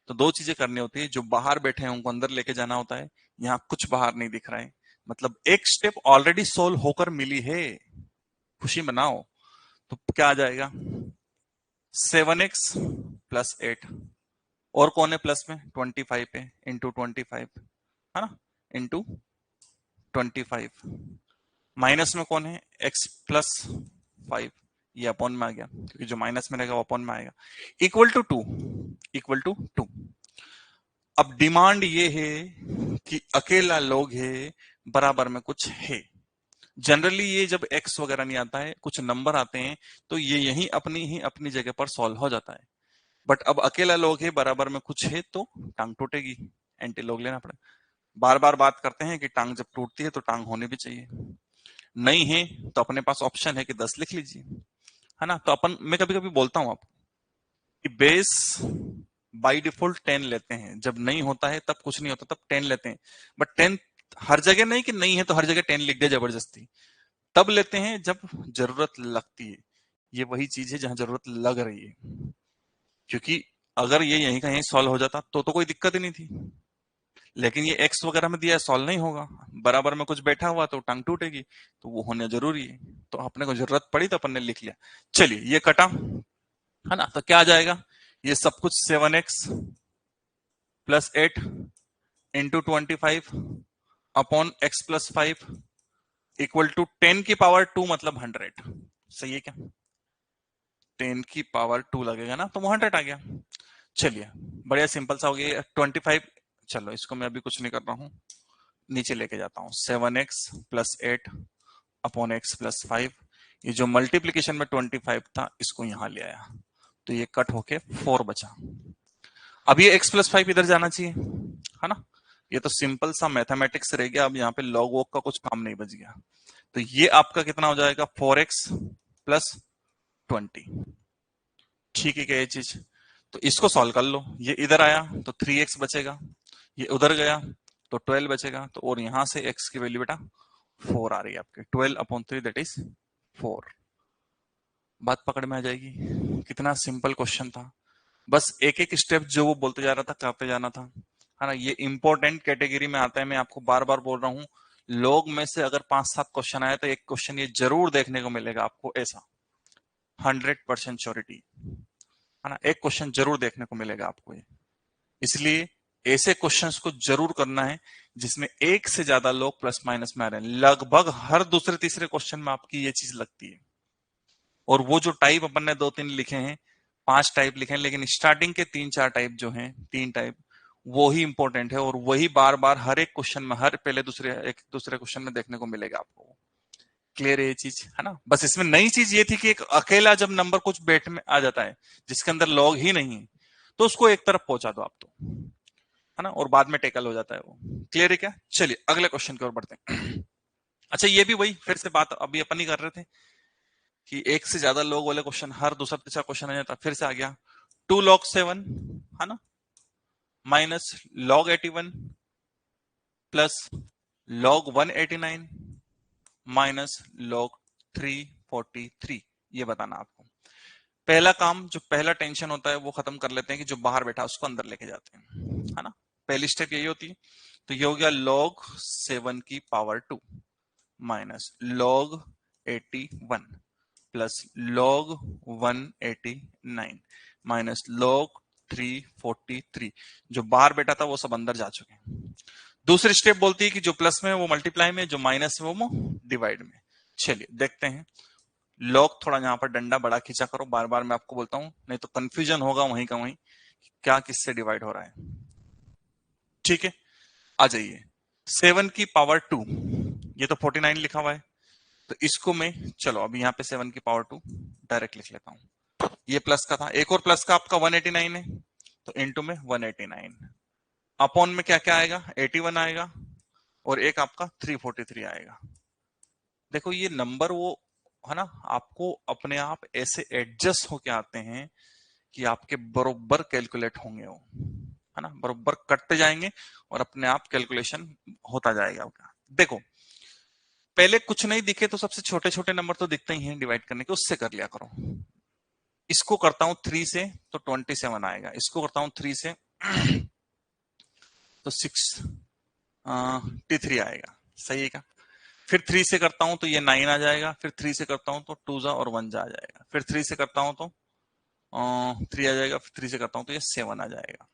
तो दो चीजें करनी होती है, जो बाहर बैठे हैं उनको अंदर लेके जाना होता है। यहाँ कुछ बाहर नहीं दिख रहा है, मतलब एक स्टेप ऑलरेडी सोल्व होकर मिली है, खुशी मनाओ। तो क्या आ जाएगा, 7x प्लस 8, और कौन है प्लस में, 25 है, इंटू 25, है ना, इंटू 25। माइनस में कौन है, x प्लस 5, ये अपॉन में आ गया क्योंकि जो माइनस में रहेगा वो अपॉन में आएगा, इक्वल टू 2, इक्वल टू 2। अब डिमांड ये है कि अकेला log है बराबर में कुछ है। जनरली ये जब x वगैरह नहीं आता है, कुछ नंबर आते हैं, तो ये यही अपनी जगह पर सॉल्व हो जाता है। बट अब अकेला log है बराबर में कुछ है तो टांग टूटेगी, एंटी log लेना पड़ेगा। बार बार बात करते हैं कि टांग जब टूटती है तो टांग होनी भी चाहिए, नहीं है तो अपने पास ऑप्शन है कि 10 लिख लीजिए, है ना। तो अपन, मैं कभी कभी बोलता हूं आपको कि बेस बाय डिफॉल्ट 10 लेते हैं, जब नहीं होता है तब कुछ नहीं होता तब 10 लेते हैं। बट 10 हर जगह नहीं कि नहीं है तो हर जगह 10 लिख दे जबरदस्ती, तब लेते हैं जब जरूरत लगती है। ये वही चीज है जहां जरूरत लग रही है, क्योंकि अगर ये यहीं का यहीं सॉल्व हो जाता तो कोई दिक्कत ही नहीं थी। लेकिन ये एक्स वगैरह में दिया है, सॉल्व नहीं होगा, बराबर में कुछ बैठा हुआ तो टांग टूटेगी, तो वो होना जरूरी है। तो अपने को जरूरत पड़ी तो अपन ने लिख लिया। चलिए ये कटा, है ना, तो क्या आ जाएगा, ये सब कुछ 7x plus 8 into 25 upon x plus 5 equal to 10 की पावर 2 मतलब 100। सही है क्या, 10 की पावर 2 लगेगा ना तो वो 100 आ गया। चलिए बढ़िया सिंपल सा हो गया 25। चलो इसको मैं अभी कुछ नहीं कर रहा हूं, नीचे लेके जाता हूं, 7x plus 8 upon x plus 5। ये जो मल्टीप्लीकेशन में 25 था इसको यहां ले आया, तो ये कट होके 4 बचा। अब ये x प्लस 5 इधर जाना चाहिए, है ना। ये तो सिंपल सा मैथमेटिक्स रह गया, अब यहाँ पे लॉग वॉग का कुछ काम नहीं बच गया। तो ये आपका कितना हो जाएगा, 4x प्लस 20। ठीक है क्या ये चीज, तो इसको सॉल्व कर लो। ये इधर आया तो 3x बचेगा, ये उधर गया तो 12 बचेगा। तो और यहां से x की वैल्यू बेटा 4 आ रही है आपकी, 12/3 दैट इज 4। बात पकड़ में आ जाएगी, कितना सिंपल क्वेश्चन था। बस एक एक स्टेप जो वो बोलते जा रहा था करते जाना था, है ना। ये इंपॉर्टेंट कैटेगरी में आता है, मैं आपको बार बार बोल रहा हूँ। लोग में से अगर 5-7 क्वेश्चन आए तो एक क्वेश्चन ये जरूर देखने को मिलेगा आपको, ऐसा 100% श्योरिटी, है ना, एक क्वेश्चन जरूर देखने को मिलेगा आपको ये। इसलिए ऐसे क्वेश्चंस को जरूर करना है जिसमें एक से ज्यादा लोग प्लस माइनस में आ रहे हैं। लगभग हर दूसरे तीसरे क्वेश्चन में आपकी ये चीज लगती है। और वो जो टाइप अपन ने 2-3 लिखे हैं, 5 टाइप लिखे हैं, लेकिन स्टार्टिंग के 3-4 टाइप जो हैं, 3 टाइप, वो ही इंपॉर्टेंट है और वही बार बार हर एक क्वेश्चन में, हर पहले दूसरे एक दूसरे क्वेश्चन में देखने को मिलेगा आपको। क्लियर है ये चीज, है ना? बस इसमें नई चीज ये थी कि एक अकेला जब नंबर कुछ बेट में आ जाता है जिसके अंदर लॉग ही नहीं, तो उसको एक तरफ पहुंचा दो आप, तो है ना, और बाद में टेकल हो जाता है वो। क्लियर है क्या? चलिए अगले क्वेश्चन की ओर बढ़ते हैं। अच्छा, ये भी वही फिर से बात अभी अपन ही कर रहे थे कि एक से ज्यादा लोग वाले क्वेश्चन, हर दूसरा तीसरा क्वेश्चन आ जाता, फिर से आ गया 2 log 7, है ना, minus log 81 plus log 189 minus log 343। ये बताना आपको। पहला काम, जो पहला टेंशन होता है वो खत्म कर लेते हैं कि जो बाहर बैठा उसको अंदर लेके जाते हैं, है ना। पहली स्टेप यही होती है। तो ये हो गया log 7 की power 2 minus log 81 plus log 189 minus log 343। जो बाहर बैठा था वो सब अंदर जा चुके हैं। दूसरी स्टेप बोलती है कि जो प्लस में है वो मल्टीप्लाई में, जो माइनस में वो डिवाइड में। चलिए देखते हैं। लॉग थोड़ा यहाँ पर डंडा बड़ा खींचा करो, बार बार मैं आपको बोलता हूं, नहीं तो कंफ्यूजन होगा वहीं का वहीं, क्या किससे डिवाइड हो रहा है। ठीक है, आ जाइए। 7 की पावर 2, ये तो 49 लिखा हुआ है, तो इसको मैं, चलो अभी यहाँ पे 7 की पावर 2 डायरेक्ट लिख लेता हूं। ये प्लस का था, एक और प्लस का आपका 189 है, तो इनटू में 189, अपॉन में क्या क्या आएगा, 81 आएगा, और एक आपका 343 आएगा। देखो ये नंबर वो, है ना, आपको अपने आप ऐसे एडजस्ट होके आते हैं कि आपके बरोबर कैलकुलेट होंगे वो, है ना, बरोबर कटते जाएंगे और अपने आप कैलकुलेशन होता जाएगा आपका। देखो पहले कुछ नहीं दिखे तो सबसे छोटे छोटे नंबर तो दिखते ही हैं डिवाइड करने के, उससे कर लिया करो। इसको करता हूं 3 से तो 27 आएगा, इसको करता हूं 3 से तो 63 आएगा। सही है क्या? फिर 3 से करता हूं तो ये 9 आ जाएगा, फिर 3 से करता हूं तो 2 जा और 1 जा आ जाएगा, फिर 3 से करता हूं तो 3 आ जाएगा, फिर 3 से करता हूं तो ये 7 आ जाएगा।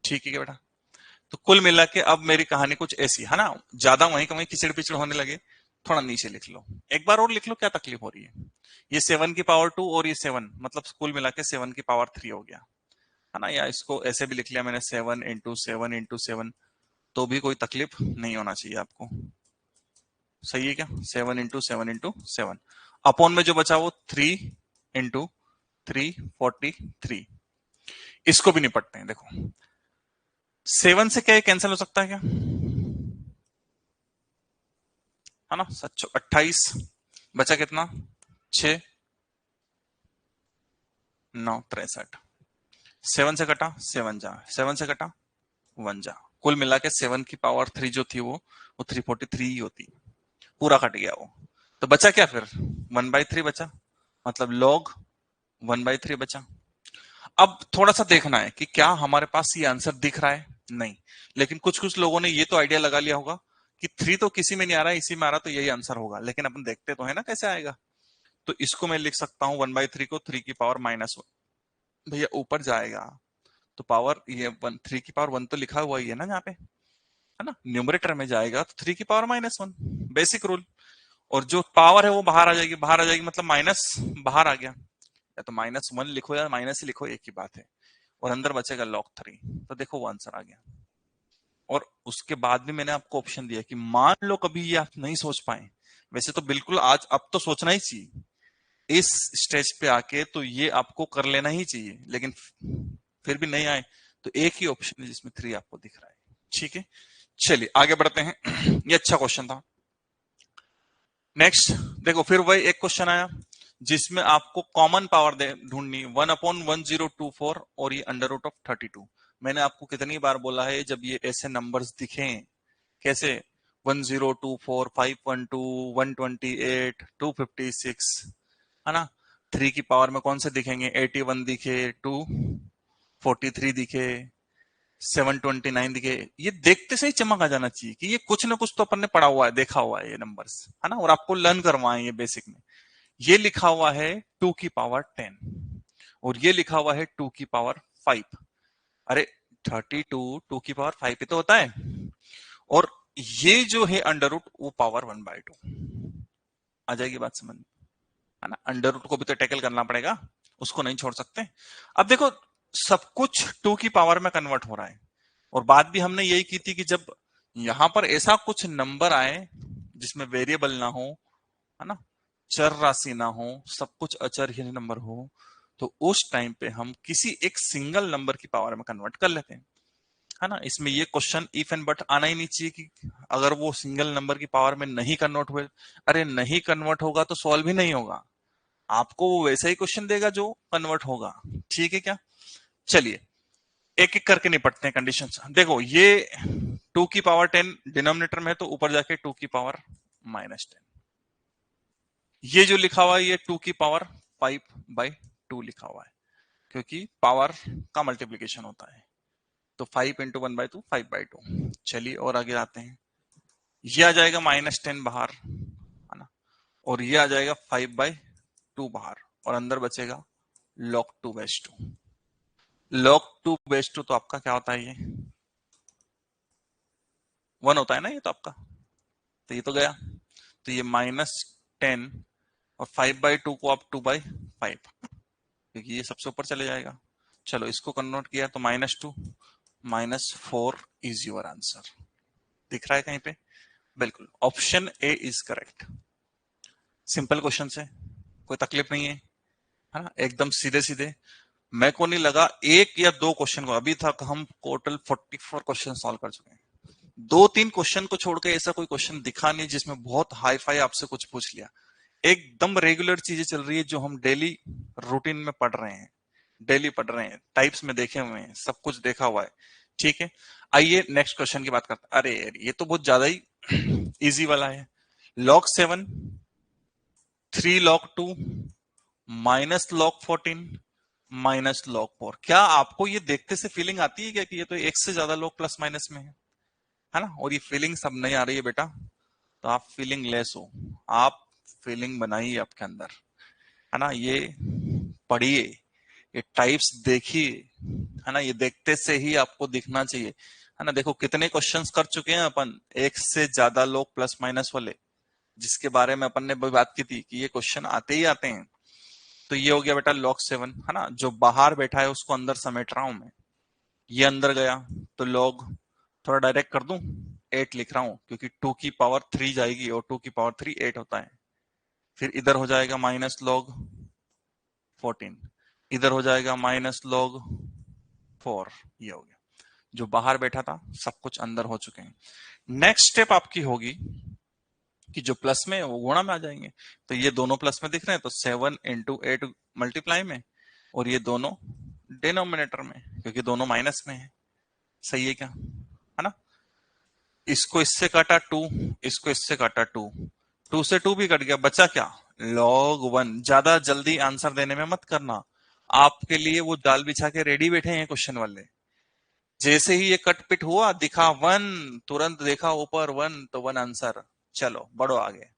ठीक है क्या बेटा? तो कुल मिला के अब मेरी कहानी कुछ ऐसी है ना, ज्यादा वहीं का वहीं किचड़ पिचड़ होने लगे, थोड़ा नीचे लिख लो, एक बार और लिख लो, क्या तकलीफ हो रही है। ये 7 की पावर 2 और ये 7, मतलब कुल मिला के 7 की पावर 3 हो गया, है ना। या इसको ऐसे भी लिख लिया मैंने, 7 इंटू 7 तो भी कोई तकलीफ नहीं होना चाहिए आपको। सही है क्या? 7 इंटू 7 अपॉन में जो बचा वो 3 इंटू 343। इसको भी निपटते हैं। देखो 7 से क्या कैंसिल हो सकता है क्या, है ना, 28 बचा कितना, 6 9 63। 7 से कटा 7 जा, 7 से कटा 1 जा, कुल मिला के 7 की पावर 3 जो थी वो 343 ही होती, पूरा कट गया वो। तो बचा क्या फिर, 1/3 बचा, मतलब log 1/3 बचा। अब थोड़ा सा देखना है कि क्या हमारे पास ये आंसर दिख रहा है, नहीं, लेकिन कुछ कुछ लोगों ने ये तो आइडिया लगा लिया होगा कि 3 तो किसी में नहीं आ रहा है, इसी में आ रहा, तो यही आंसर होगा, लेकिन अपन देखते तो है ना कैसे आएगा। तो इसको मैं लिख सकता हूं 1/3 को 3 की पावर -1, भैया ऊपर जाएगा तो पावर, ये 3 की पावर 1 तो लिखा हुआ ही है ना यहाँ पे, है ना, न्यूमरेटर में जाएगा तो 3 की पावर -1, बेसिक रूल। और जो पावर है वो बाहर आ जाएगी, बाहर आ जाएगी मतलब माइनस बाहर आ गया, या तो -1 लिखो या माइनस ही लिखो, एक ही बात है, और अंदर बचेगा log 3। तो देखो वो आंसर आ गया। और उसके बाद भी मैंने आपको ऑप्शन दिया कि मान लो कभी ये आप नहीं सोच पाए, वैसे तो बिल्कुल आज अब तो सोचना ही चाहिए, इस स्टेज पे आके तो ये आपको कर लेना ही चाहिए, लेकिन फिर भी नहीं आए तो एक ही ऑप्शन है जिसमें 3 आपको दिख रहा है। ठीक है, चलिए आगे बढ़ते हैं। ये अच्छा क्वेश्चन था। नेक्स्ट देखो, फिर वही एक क्वेश्चन आया जिसमें आपको कॉमन पावर ढूंढनी, 1/1024 और ये √32। मैंने आपको कितनी बार बोला है, जब ये ऐसे नंबर्स दिखे, कैसे 1024 512 128 256, है ना, 3 की पावर में कौन से दिखेंगे, 81 दिखे, 243 दिखे, 729 दिखे, ये देखते से ही चमक आ जाना चाहिए कि ये कुछ ना कुछ तो अपन ने पढ़ा हुआ है, देखा हुआ है ये नंबर्स, है ना, और आपको लर्न करवाए ये बेसिक में। ये लिखा हुआ है 2 की पावर 10 और ये लिखा हुआ है 2 की पावर 5। अरे 32 2 की पावर 5 ही तो होता है, और ये जो है अंडर रूट वो पावर 1/2। आ जाएगी बात समझ में, है ना। अंडर रूट को भी तो टैकल करना पड़ेगा, उसको नहीं छोड़ सकते। अब देखो सब कुछ 2 की पावर में कन्वर्ट हो रहा है, और बात भी हमने यही की थी कि जब यहां पर ऐसा कुछ नंबर आए जिसमें वेरिएबल ना हो, है ना, चर राशि ना हो, सब कुछ अचर ही नंबर हो, तो उस टाइम पे हम किसी एक सिंगल नंबर की पावर में कन्वर्ट कर लेते हैं, है ना। इसमें ये क्वेश्चन इफ एंड बट आना ही नहीं चाहिए कि अगर वो सिंगल नंबर की पावर में नहीं कन्वर्ट हुए, अरे नहीं कन्वर्ट होगा तो सॉल्व ही नहीं होगा, आपको वो वैसा ही क्वेश्चन देगा जो कन्वर्ट होगा। ठीक है क्या? चलिए एक एक करके निपटते हैं कंडीशंस। देखो ये 2 की पावर 10 डिनोमिनेटर में है तो ऊपर जाके 2 की पावर -10, ये जो लिखा हुआ है ये 2 की पावर 5/2 लिखा हुआ है, क्योंकि पावर का मल्टीप्लीकेशन होता है, तो 5 इंटू 1/2 5/2। चलिए और आगे आते हैं, ये आ जाएगा -10 बाहर, है ना, और ये आ जाएगा 5/2 बाहर, और अंदर बचेगा log2/2। log2/2 तो आपका क्या होता है, ये 1 होता है ना, ये तो आपका, तो ये तो गया, तो ये -10 और 5/2 को आप 2/5, क्योंकि ये सबसे ऊपर चले जाएगा। चलो इसको कन्वर्ट किया तो -2 -4 इज योर आंसर। दिख रहा है कहीं पे? बिल्कुल, option A is correct. Simple question से कोई तकलीफ नहीं है ना, एकदम सीधे सीधे। मेरे को नहीं लगा एक या दो क्वेश्चन को, अभी तक हम टोटल 44 क्वेश्चन सॉल्व कर चुके हैं, 2-3 क्वेश्चन को छोड़ के ऐसा कोई क्वेश्चन दिखा नहीं जिसमें बहुत हाई फाई आपसे कुछ पूछ लिया। एकदम रेगुलर चीजें चल रही है जो हम डेली रूटीन में पढ़ रहे हैं, डेली पढ़ रहे हैं, टाइप्स में देखे हुए हैं, सब कुछ देखा हुआ है। ठीक है, आइए नेक्स्ट क्वेश्चन की बात करते हैं। अरे यार ये तो बहुत ज्यादा ही इजी वाला है। log7 3 log2 -log14 -log4। क्या आपको ये देखते से फीलिंग आती है क्या कि ये तो एक से ज्यादा लोग प्लस माइनस में है ना? और ये फीलिंग सब नहीं आ रही है बेटा, तो आप फीलिंग लेस हो, आप फीलिंग बनाइए आपके अंदर, है ना। ये पढ़िए, ये टाइप्स देखिए, है ना, ये देखते से ही आपको दिखना चाहिए, है ना। देखो कितने क्वेश्चंस कर चुके हैं अपन, एक से ज्यादा लोग प्लस माइनस वाले, जिसके बारे में अपन ने बात की थी कि ये क्वेश्चन आते ही आते हैं। तो ये हो गया बेटा log7, है ना, जो बाहर बैठा है उसको अंदर समेट रहा हूं मैं, ये अंदर गया तो log, थोड़ा डायरेक्ट कर दूं, 8 लिख रहा हूं क्योंकि 2 की पावर 3 जाएगी और 2 की पावर 3 8 होता है। फिर इधर हो जाएगा -log14, इधर हो जाएगा -log4, ये हो गया। जो बाहर बैठा था सब कुछ अंदर हो चुके हैं। नेक्स्ट स्टेप आपकी होगी कि जो प्लस में है वो गुणा में आ जाएंगे, तो ये दोनों प्लस में दिख रहे हैं तो 7 इंटू 8 मल्टीप्लाई में, और ये दोनों डिनोमिनेटर में क्योंकि दोनों माइनस में है। सही है क्या, है ना। इसको इससे काटा 2, इसको इससे काटा 2, 2 से 2 भी कट गया, बचा क्या, log1। ज्यादा जल्दी आंसर देने में मत करना, आपके लिए वो जाल बिछा के रेडी बैठे हैं क्वेश्चन वाले। जैसे ही ये कट पिट हुआ दिखा 1, तुरंत देखा ऊपर 1 तो 1 आंसर, चलो बढ़ो आगे।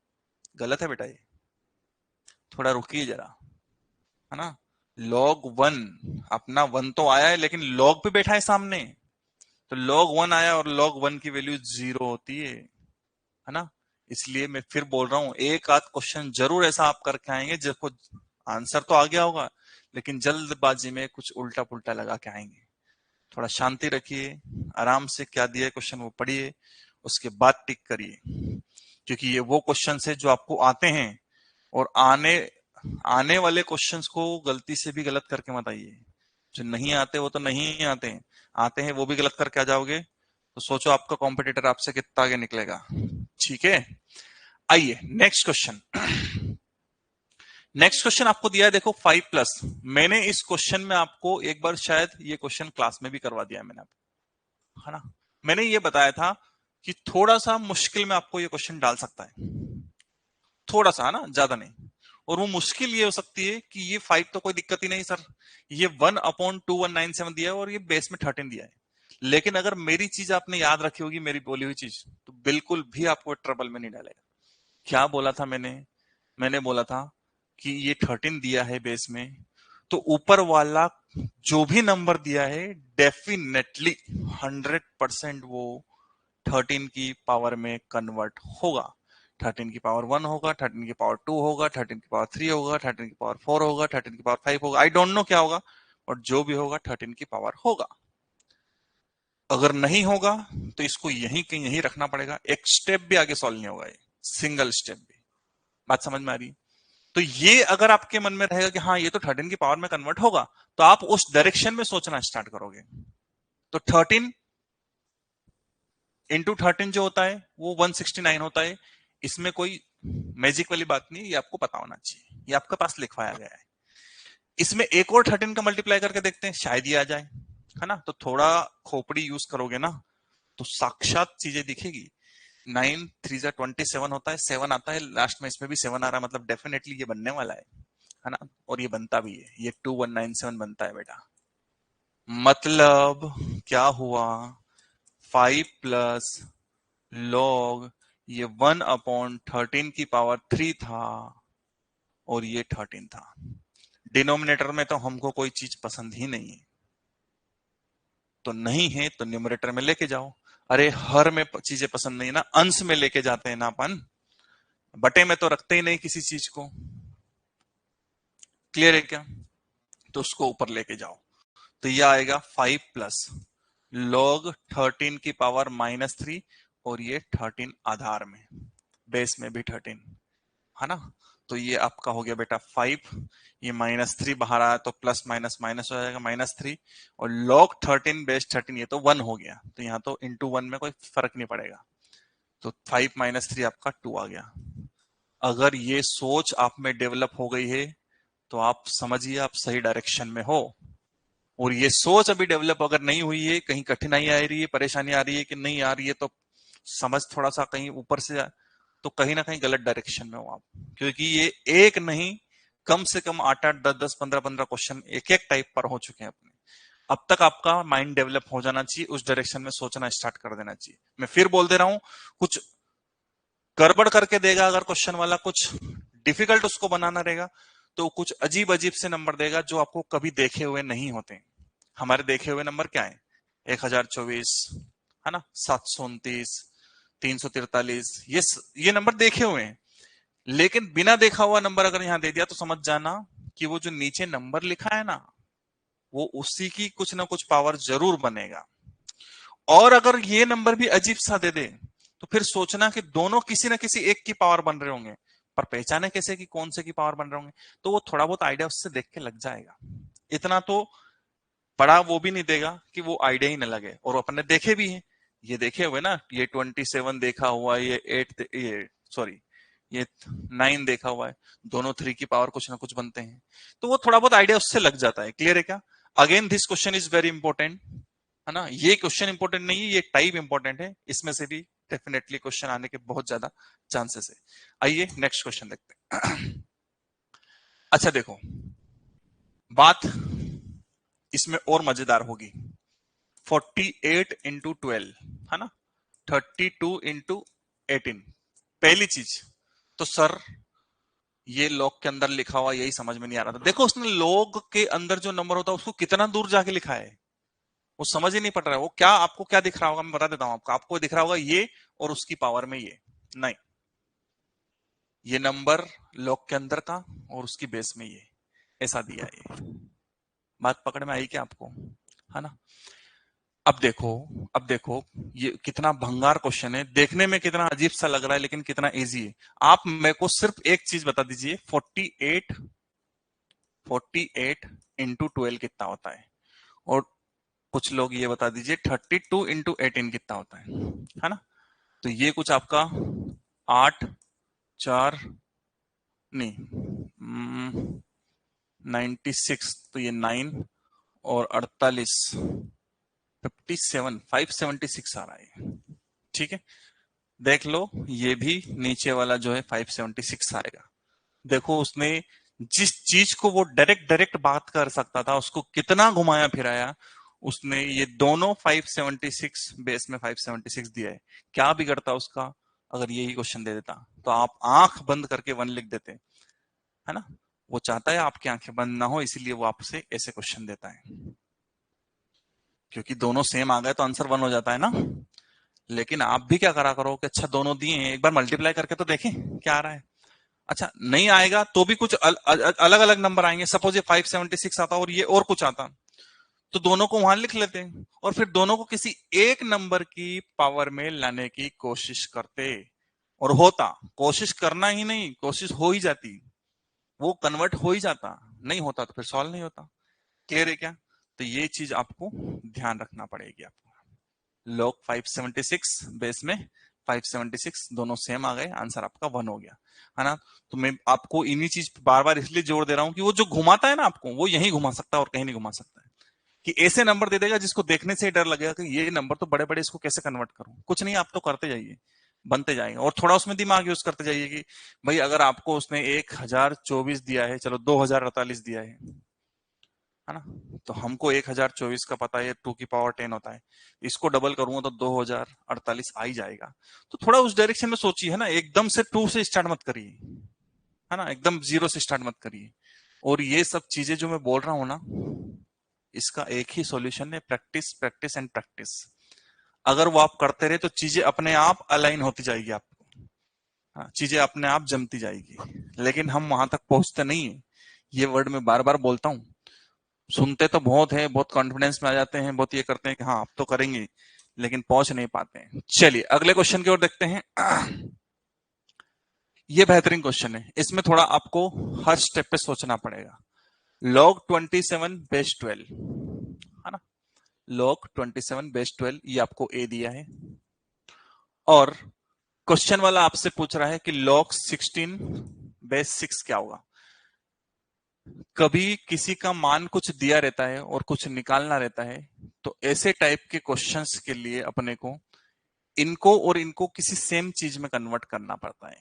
गलत है बेटा ये, थोड़ा रुकिए जरा, है ना। log1, अपना 1 तो आया है लेकिन log भी बैठा है सामने, तो log1 आया और log1 की वैल्यू 0 होती है ना। इसलिए मैं फिर बोल रहा हूं, एक आध क्वेश्चन जरूर ऐसा आप करके आएंगे जिसको आंसर तो आ गया होगा लेकिन जल्दबाजी में कुछ उल्टा पुल्टा लगा के आएंगे। थोड़ा शांति रखिए, आराम से क्या दिया है क्वेश्चन वो पढ़िए, उसके बाद टिक करिए, क्योंकि ये वो क्वेश्चन है जो आपको आते हैं, और आने वाले क्वेश्चंस को गलती से भी गलत करके मत आइए। जो नहीं आते वो तो नहीं आते हैं, आते हैं वो भी गलत करके आ जाओगे तो सोचो आपका कॉम्पिटिटर आपसे कितना आगे निकलेगा। ठीक है, आइए नेक्स्ट क्वेश्चन। नेक्स्ट क्वेश्चन आपको दिया है, देखो 5+। मैंने इस क्वेश्चन में आपको एक बार शायद ये क्वेश्चन क्लास में भी करवा दिया है मैंने आपको, है ना। मैंने ये बताया था कि थोड़ा सा मुश्किल में आपको ये क्वेश्चन डाल सकता है, थोड़ा सा, है ना, ज्यादा नहीं। और वो मुश्किल ये हो सकती है कि ये 5 तो कोई दिक्कत ही नहीं सर, ये 1/2197 दिया है और ये बेस में 13 दिया है, लेकिन अगर मेरी चीज आपने याद रखी होगी, मेरी बोली हुई चीज, तो बिल्कुल भी आपको ट्रबल में नहीं डालेगा। क्या बोला था मैंने बोला था कि ये 13 दिया है बेस में, तो ऊपर वाला जो भी नंबर दिया है डेफिनेटली 100% वो 13 की पावर में कन्वर्ट होगा। 13 की पावर 1 होगा, 13 की पावर 2 होगा, 13 की पावर 3 होगा, 13 की पावर 4 होगा, 13 की पावर 5 होगा, आई डोंट नो क्या होगा, और जो भी होगा 13 की पावर होगा। अगर नहीं होगा तो इसको यहीं कहीं यहीं रखना पड़ेगा, एक स्टेप भी आगे सॉल्व नहीं होगा, ये सिंगल स्टेप भी। बात समझ में आ रही? तो ये अगर आपके मन में रहेगा कि हाँ ये तो 13 की पावर में कन्वर्ट होगा, तो आप उस डायरेक्शन में सोचना स्टार्ट करोगे। तो 13 इंटू 13 जो होता है वो 169 होता है। इसमें कोई मैजिक वाली बात नहीं, ये आपको पता होना चाहिए, ये आपके पास लिखवाया गया है। इसमें एक और 13 का मल्टीप्लाई करके देखते हैं, शायद ये आ जाए, है ना? तो थोड़ा खोपड़ी यूज करोगे ना तो साक्षात चीजें दिखेगी। 9 3 जा 27 होता है, 7 आता है लास्ट में, इसमें भी 7 आ रहा है, मतलब डेफिनेटली ये बनने वाला है ना? और ये बनता भी है, ये 2197 बनता है बेटा। मतलब क्या हुआ, 5 प्लस लॉग ये 1/13 की पावर 3 था और ये 13 था। डिनोमिनेटर में तो हमको कोई चीज पसंद ही नहीं है, तो नहीं है तो न्यूमरेटर में लेके जाओ। अरे हर में चीजें पसंद नहीं ना, अंश में लेके जाते हैं ना अपन, बटे में तो रखते ही नहीं किसी चीज को। क्लियर है क्या? तो उसको ऊपर लेके जाओ, तो ये आएगा 5 प्लस लॉग 13 की पावर -3 और ये 13 आधार में, बेस में भी 13, है ना? तो ये आपका हो गया बेटा 5, ये -3 बाहर आया तो प्लस माइनस माइनस हो जाएगा -3, और log 13 बेस 13 ये तो 1 हो गया, तो यहाँ तो इंटू 1 में कोई फर्क नहीं पड़ेगा, तो 5 -3 आपका 2 आ गया। अगर ये सोच आप में डेवलप हो गई है तो आप समझिए आप सही डायरेक्शन में हो। और ये सोच अभी डेवलप अगर नहीं हुई है, कहीं कठिनाई आ रही है, परेशानी आ रही है कि नहीं आ रही है, तो समझ थोड़ा सा कहीं ऊपर से तो कहीं ना कहीं गलत डायरेक्शन में हो आप, क्योंकि ये एक नहीं कम से कम 8-8 10-10 15-15 क्वेश्चन एक एक टाइप पर हो चुके हैं अपने। अब तक आपका माइंड डेवलप हो जाना चाहिए, उस डायरेक्शन में सोचना स्टार्ट कर देना चाहिए। मैं फिर बोल दे रहा हूं, कुछ गड़बड़ करके देगा अगर क्वेश्चन वाला, कुछ डिफिकल्ट उसको बनाना रहेगा, तो कुछ अजीब अजीब से नंबर देगा जो आपको कभी देखे हुए नहीं होते। हमारे देखे हुए नंबर क्या है? 1024, है ना? 729, 343, ये नंबर देखे हुए हैं। लेकिन बिना देखा हुआ नंबर अगर यहां दे दिया तो समझ जाना कि वो जो नीचे नंबर लिखा है ना, वो उसी की कुछ ना कुछ पावर जरूर बनेगा। और अगर ये नंबर भी अजीब सा दे दे तो फिर सोचना कि दोनों किसी ना किसी एक की पावर बन रहे होंगे, पर पहचाने कैसे कि कौन से की पावर बन रहे होंगे? तो वो थोड़ा बहुत आइडिया उससे देख के लग जाएगा। इतना तो बड़ा वो भी नहीं देगा कि वो आइडिया ही न लगे। और अपन ने देखे भी है, ये देखे हुए ना, ये 27 देखा हुआ, ये 8, ये सॉरी ये 9 देखा हुआ है, दोनों 3 की पावर कुछ ना कुछ बनते हैं, तो वो थोड़ा बहुत आइडिया उससे लग जाता है। क्लियर है क्या? Again this question is very important, है ना? ये क्वेश्चन इंपॉर्टेंट नहीं है, ये टाइप इंपॉर्टेंट है, इसमें से भी डेफिनेटली क्वेश्चन आने के बहुत ज्यादा चांसेस है। आइए नेक्स्ट क्वेश्चन देखते हैं। अच्छा देखो, बात इसमें और मजेदार होगी। 48 इंटू 12, है ना? 32 इंटू 18। पहली चीज तो सर ये लॉग के अंदर लिखा हुआ यही समझ में नहीं आ रहा था। देखो उसने लॉग के अंदर जो नंबर होता है उसको कितना दूर जाके लिखा है, वो समझ ही नहीं पड़ रहा है। वो क्या आपको क्या दिख रहा होगा, मैं बता देता हूं आपको। आपको दिख रहा होगा ये और उसकी पावर में ये, नहीं, ये नंबर लॉग के अंदर का और उसकी बेस में ये ऐसा दिया है। बात पकड़ में आई क्या आपको? है ना? अब देखो, अब देखो ये कितना भंगार क्वेश्चन है, देखने में कितना अजीब सा लग रहा है लेकिन कितना इजी है। आप मेरे को सिर्फ एक चीज बता दीजिए, 48 इंटू 12 कितना होता है? और कुछ लोग ये बता दीजिए 32 इंटू 18 कितना होता है ना? तो ये कुछ आपका 8 4 नहीं 96, तो ये 9 और 48 57 576 आ रहा है। ठीक है, देख लो ये भी नीचे वाला जो है 576 आएगा। देखो उसने जिस चीज को वो डायरेक्ट डायरेक्ट बात कर सकता था उसको कितना घुमाया फिराया, उसने ये दोनों 576 बेस में 576 दिया है। क्या बिगड़ता उसका अगर यही क्वेश्चन दे देता? तो आप आंख बंद करके 1 लिख देते, है ना? वो चाहता है आपकी आंखें बंद ना हो, इसीलिए वो आपसे ऐसे क्वेश्चन देता है, क्योंकि दोनों सेम आ गए तो आंसर 1 हो जाता है ना। लेकिन आप भी क्या करा करो कि अच्छा दोनों दिए हैं, एक बार मल्टीप्लाई करके तो देखें क्या आ रहा है। अच्छा नहीं आएगा तो भी कुछ अलग अलग नंबर आएंगे, सपोज ये 576 आता और ये और कुछ आता, तो दोनों को वहां लिख लेते और फिर दोनों को किसी एक नंबर की पावर में लाने की कोशिश करते, और होता, कोशिश करना ही नहीं, कोशिश हो ही जाती, वो कन्वर्ट हो ही जाता, नहीं होता तो फिर सॉल्व नहीं होता। क्लियर है क्या? तो ये चीज आपको ध्यान रखना पड़ेगी आपको। log 576 बेस में 576 दोनों सेम आ गए, आंसर आपका 1 हो गया, है ना। तो मैं आपको इन्हीं चीज बार बार इसलिए जोर दे रहा हूं कि वो जो घुमाता है ना आपको, वो यही घुमा सकता है और कहीं नहीं घुमा सकता है। कि ऐसे नंबर दे देगा जिसको देखने से ही डर लगेगा कि ये नंबर तो बड़े बड़े, इसको कैसे कन्वर्ट करूं। कुछ नहीं, आप तो करते जाइए, बनते जाएंगे, और थोड़ा उसमें दिमाग यूज करते जाइए कि भाई अगर आपको उसने 1024 दिया है, चलो 2048 दिया है ना, तो हमको 1024 का पता है 2 की पावर 10 होता है, इसको डबल करूंगा तो 2048 आ ही जाएगा। तो थोड़ा उस डायरेक्शन में सोचिए, है ना, एकदम से 2 से स्टार्ट मत करिए, है ना, एकदम 0 से स्टार्ट मत करिए। और ये सब चीजें जो मैं बोल रहा हूं ना, इसका एक ही सॉल्यूशन है, प्रैक्टिस प्रैक्टिस एंड प्रैक्टिस। अगर वो आप करते रहे तो चीजें अपने आप अलाइन होती जाएगी आपको, हाँ, चीजें अपने आप जमती जाएगी। लेकिन हम वहां तक पहुंचते नहीं है, ये वर्ड मैं बार बार बोलता हूं। सुनते तो बहुत है, बहुत कॉन्फिडेंस में आ जाते हैं, बहुत ये करते हैं कि हाँ अब तो करेंगे, लेकिन पहुंच नहीं पाते हैं। चलिए अगले क्वेश्चन की ओर देखते हैं। ये बेहतरीन क्वेश्चन है, इसमें थोड़ा आपको हर स्टेप पे सोचना पड़ेगा। log 27 बेस 12, है ना, log 27 बेस 12, ये आपको ए दिया है, और क्वेश्चन वाला आपसे पूछ रहा है कि log 16 बेस 6 क्या होगा। कभी किसी का मान कुछ दिया रहता है और कुछ निकालना रहता है, तो ऐसे टाइप के क्वेश्चंस के लिए अपने को इनको और इनको किसी सेम चीज में कन्वर्ट करना पड़ता है।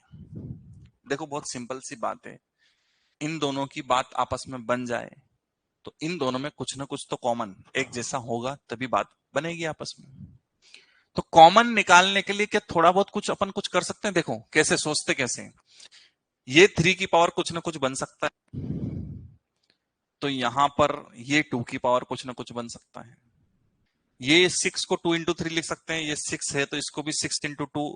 देखो बहुत सिंपल सी बात है, इन दोनों की बात आपस में बन जाए तो इन दोनों में कुछ ना कुछ तो कॉमन एक जैसा होगा, तभी बात बनेगी आपस में। तो कॉमन निकालने के लिए क्या थोड़ा बहुत कुछ अपन कुछ कर सकते हैं। देखो कैसे सोचते, कैसे हैं। ये 3 की पावर कुछ ना कुछ बन सकता है, तो यहां पर ये 2 की पावर कुछ ना कुछ बन सकता है। ये 6 को 2 इंटू 3 लिख सकते हैं, ये 6 है तो इसको भी 6 इंटू 2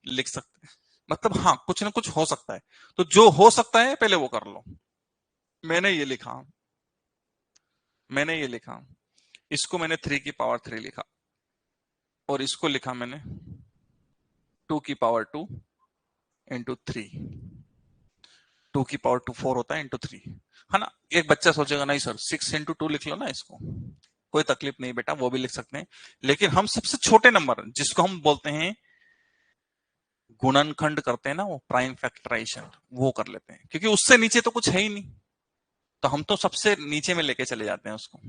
लिख सकते हैं। मतलब हाँ, कुछ ना कुछ हो सकता है। तो जो हो सकता है पहले वो कर लो। मैंने ये लिखा, मैंने ये लिखा, इसको मैंने 3 की पावर 3 लिखा, और इसको लिखा मैंने 2 की पावर 2 इंटू 3। 2 की पावर 2 4 होता है इंटू 3, है ना। एक बच्चा सोचेगा नहीं सर 6 इंटू 2 लिख लो ना इसको, कोई तकलीफ नहीं बेटा, वो भी लिख सकते हैं। लेकिन हम सबसे छोटे नंबर जिसको हम बोलते हैं गुणनखंड करते हैं ना, वो प्राइम फैक्टराइजेशन, वो कर लेते हैं, क्योंकि उससे नीचे तो कुछ है ही नहीं, तो हम तो सबसे नीचे में लेके चले जाते हैं उसको।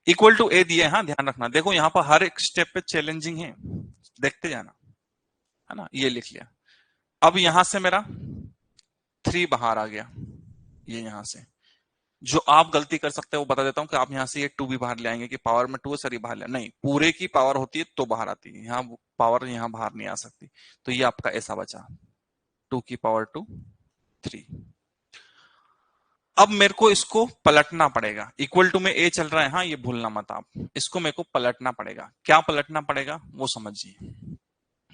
इक्वल टू ए दिए, हाँ ध्यान रखना, देखो यहाँ पर हर एक स्टेप पे चैलेंजिंग है, देखते जाना, है ना। ये लिख लिया। अब यहां से मेरा 3 बाहर आ गया, ये यहां से जो आप गलती कर सकते हैं वो बता देता हूं कि आप यहां से ये 2 भी बाहर ले आएंगे कि पावर में 2 है सर, ये बाहर ले, नहीं, पूरे की पावर होती है तो बाहर आती है, यहाँ पावर यहाँ बाहर नहीं आ सकती। तो ये आपका ऐसा बचा 2 की पावर 2 3। अब मेरे को इसको पलटना पड़ेगा, इक्वल टू में ए चल रहा है, हाँ ये भूलना मत आप, इसको मेरे को पलटना पड़ेगा। क्या पलटना पड़ेगा वो समझिए।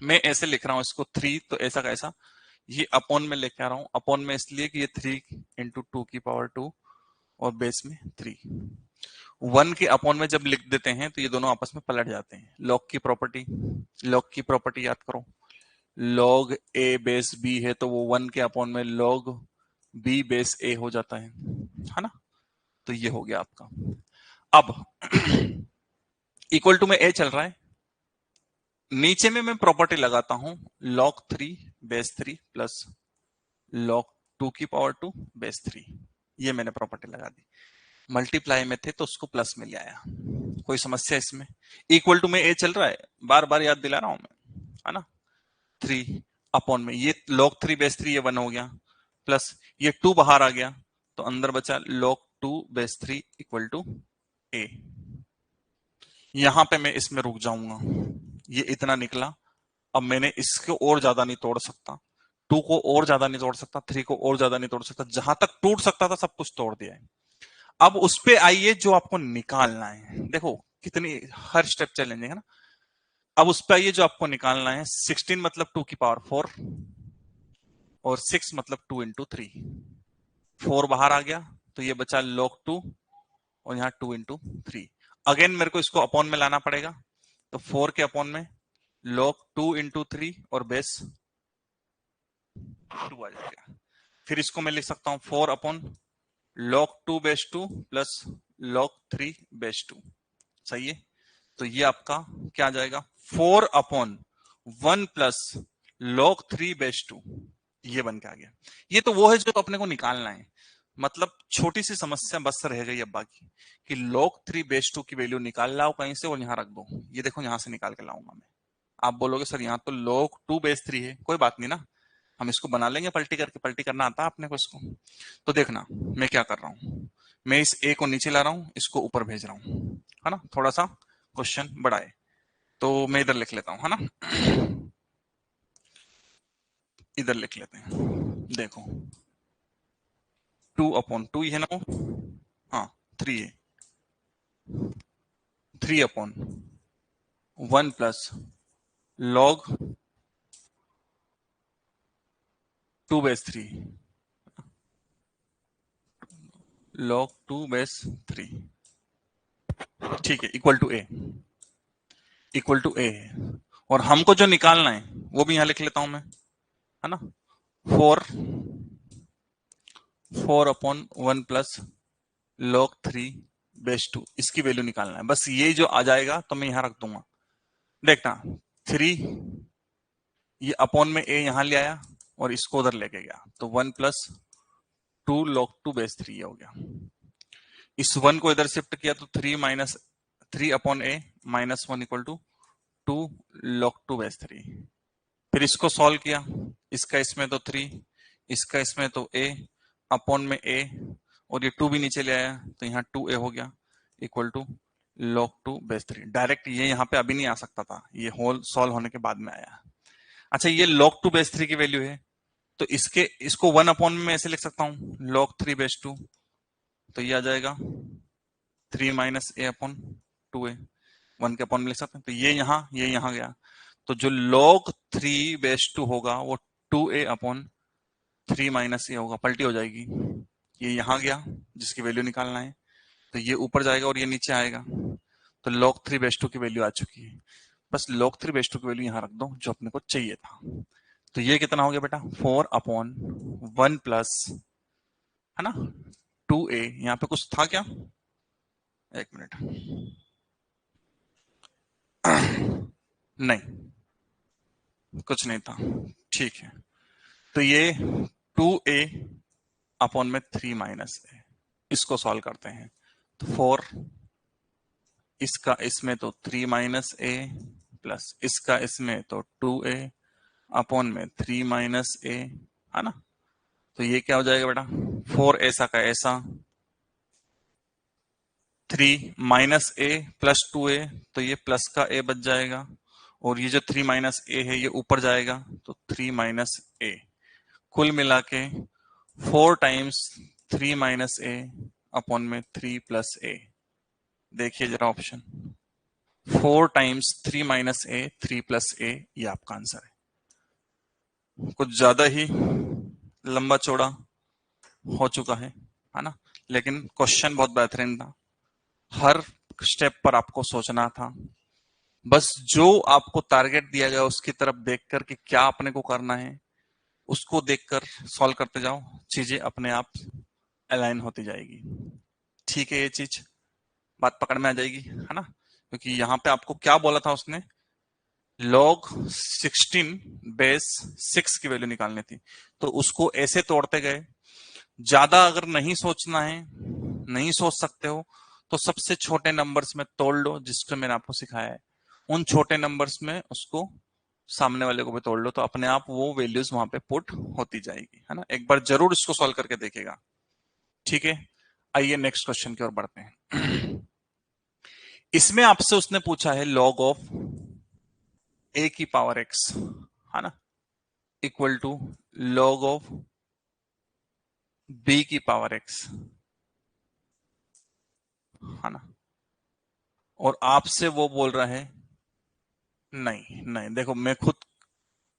मैं ऐसे लिख रहा हूं इसको 3, तो ऐसा कैसा, ये अपॉन में लेके आ रहा हूं, अपॉन में इसलिए कि ये 3 इंटू 2 की पावर 2 और बेस में 3। 1 के अपॉन में जब लिख देते हैं तो ये दोनों आपस में पलट जाते हैं। लॉग की प्रॉपर्टी, लॉग की प्रॉपर्टी याद करो, लॉग ए बेस बी है तो वो 1 के अपॉन में लॉग बी बेस ए हो जाता है ना। तो ये हो गया आपका। अब इक्वल टू में ए चल रहा है, नीचे में मैं प्रॉपर्टी लगाता हूं log 3 बेस 3 प्लस log 2 की पावर 2 बेस 3। ये मैंने प्रॉपर्टी लगा दी। मल्टीप्लाई में थे तो उसको प्लस में ले आया, कोई समस्या इसमें। इक्वल टू में ए चल रहा है, बार बार याद दिला रहा हूं मैं, है ना। 3 अपॉन में ये log 3 बेस 3, ये 1 हो गया, प्लस ये 2 बाहर आ गया, तो अंदर बचा log 2 बेस 3 इक्वल टू ए। यहां पे मैं इसमें रुक जाऊंगा, ये इतना निकला। अब मैंने इसको और ज्यादा नहीं तोड़ सकता, 2 को और ज्यादा नहीं तोड़ सकता, 3 को और ज्यादा नहीं तोड़ सकता, जहां तक टूट सकता था सब कुछ तोड़ दिया है। अब उस पे आइए जो आपको निकालना है, देखो कितनी हर स्टेप चैलेंजिंग है ना। अब उस पे आइए जो आपको निकालना है, 16 मतलब 2 की पावर 4 और 6 मतलब 2 इंटू 3। 4 बाहर आ गया तो ये बचा log 2 और यहाँ 2 इंटू 3। अगेन मेरे को इसको अपॉन में लाना पड़ेगा, तो 4 के अपॉन में log 2 इंटू 3 और बेस 2 आ जाएगा। फिर इसको मैं लिख सकता हूं 4 upon log 2 base 2 plus log 3 base 2। सही है, तो ये आपका क्या आ जाएगा 4 अपॉन 1 प्लस log 3 बेस 2, ये बन के आ गया। ये तो वो है जो तो अपने को निकालना है, मतलब छोटी सी समस्या बस रह गई अब बाकी कि log 3 बेस 2 की वैल्यू निकाल लाओ कहीं से और यहां रख दो। ये देखो यहां से निकाल के लाऊंगा मैं। आप बोलोगे सर यहाँ तो log 2 बेस 3 है, कोई बात नहीं ना, हम इसको बना लेंगे पलटी करके, पलटी करना आता है अपने को इसको। तो देखना मैं क्या कर रहा हूं, मैं इस a को नीचे ला रहा हूं, इसको ऊपर भेज रहा हूं, है ना, थोड़ा सा क्वेश्चन बड़ा है, तो मैं इधर लिख लेता हूं, है ना, इधर लिख लेते हैं। देखो 2 अपॉन 2 ही है ना वो, हाँ 3 है, 3 upon 1 plus log 2 base 3, log 2 base 3, ठीक है, equal to a, equal to a है। और हमको जो निकालना है वो भी यहां लिख लेता हूं मैं, है ना, 4 अपॉन 1 प्लस log 3 बेस 2, इसकी वैल्यू निकालना है। बस ये जो आ जाएगा तो मैं यहां रख दूंगा, देखना 3, ये अपॉन में ए यहां ले आया और इसको उधर लेके गया, तो 1 प्लस 2 log 2 बेस 3 हो गया। इस 1 को इधर शिफ्ट किया तो 3 minus 3 upon A minus 1 equal to 2 log 2 base 3। फिर इसको सॉल्व किया, इसका इसमें तो 3, इसका इसमें तो a अपॉन में a, और ये 2 भी नीचे ले आया तो यहाँ 2a हो गया equal to log 2 base 3। Direct ये यहाँ पे अभी नहीं आ सकता था, ये होल सॉल्व होने के बाद में आया। अच्छा ये log 2 बेस 3 की वैल्यू है, तो इसको 1 अपॉन में ऐसे लिख सकता हूँ log 3 बेस 2, तो ये आ जाएगा 3 माइनस ए अपॉन 2a, 1 के अपॉन में लिख सकते हैं, तो ये यहाँ गया, तो जो log 3 बेस 2 होगा वो 2a अपॉन 3 माइनस ए होगा, पलटी हो जाएगी, ये यहाँ गया जिसकी वैल्यू निकालना है, तो ये ऊपर जाएगा और ये नीचे आएगा, तो log 3 बेस 2 की वैल्यू आ चुकी है। बस log 3 बेस 2 की वैल्यू यहाँ रख दो जो अपने को चाहिए था। तो ये कितना हो गया बेटा 4 अपॉन 1 प्लस, है ना, 2a, यहाँ पे कुछ था क्या, एक मिनट, नहीं कुछ नहीं था, ठीक है, तो ये 2a अपॉन में 3 माइनस ए, इसको सॉल्व करते हैं, तो 4, इसका इसमें तो 3 माइनस ए प्लस इसका इसमें तो 2a अपॉन में 3 माइनस ए, है ना, तो ये क्या हो जाएगा बेटा 4 ऐसा का ऐसा, 3 माइनस ए प्लस 2a, तो ये प्लस का a बच जाएगा, और ये जो 3 माइनस ए है ये ऊपर जाएगा, तो 3 माइनस ए, कुल मिला के 4 टाइम्स 3 माइनस ए अपॉन में 3 प्लस ए। देखिए जरा ऑप्शन, 4 टाइम्स 3 माइनस ए 3 प्लस ए, ये आपका आंसर है। कुछ ज्यादा ही लंबा चौड़ा हो चुका है ना, लेकिन क्वेश्चन बहुत बेहतरीन था, हर स्टेप पर आपको सोचना था, बस जो आपको टारगेट दिया गया उसकी तरफ देखकर कि क्या अपने को करना है उसको देखकर सॉल्व करते जाओ, चीजें अपने आप अलाइन होती जाएगी। ठीक है, ये चीज बात पकड़ में आ जाएगी, है ना, क्योंकि यहाँ पे आपको क्या बोला था उसने, log 16 बेस 6 की वैल्यू निकालनी थी, तो उसको ऐसे तोड़ते गए। ज्यादा अगर नहीं सोचना है, नहीं सोच सकते हो, तो सबसे छोटे नंबर्स में तोड़ लो, जिसको मैंने आपको सिखाया है, उन छोटे नंबर्स में उसको सामने वाले को भी तोड़ लो, तो अपने आप वो वैल्यूज वहां पे पुट होती जाएगी, है ना, एक बार जरूर इसको सॉल्व करके देखेगा। ठीक है, आइए नेक्स्ट क्वेश्चन की ओर बढ़ते हैं। इसमें आपसे उसने पूछा है log ऑफ a की पावर x, है ना, equal to log of b की पावर x, है ना, और आपसे वो बोल रहा है, नहीं नहीं देखो मैं खुद,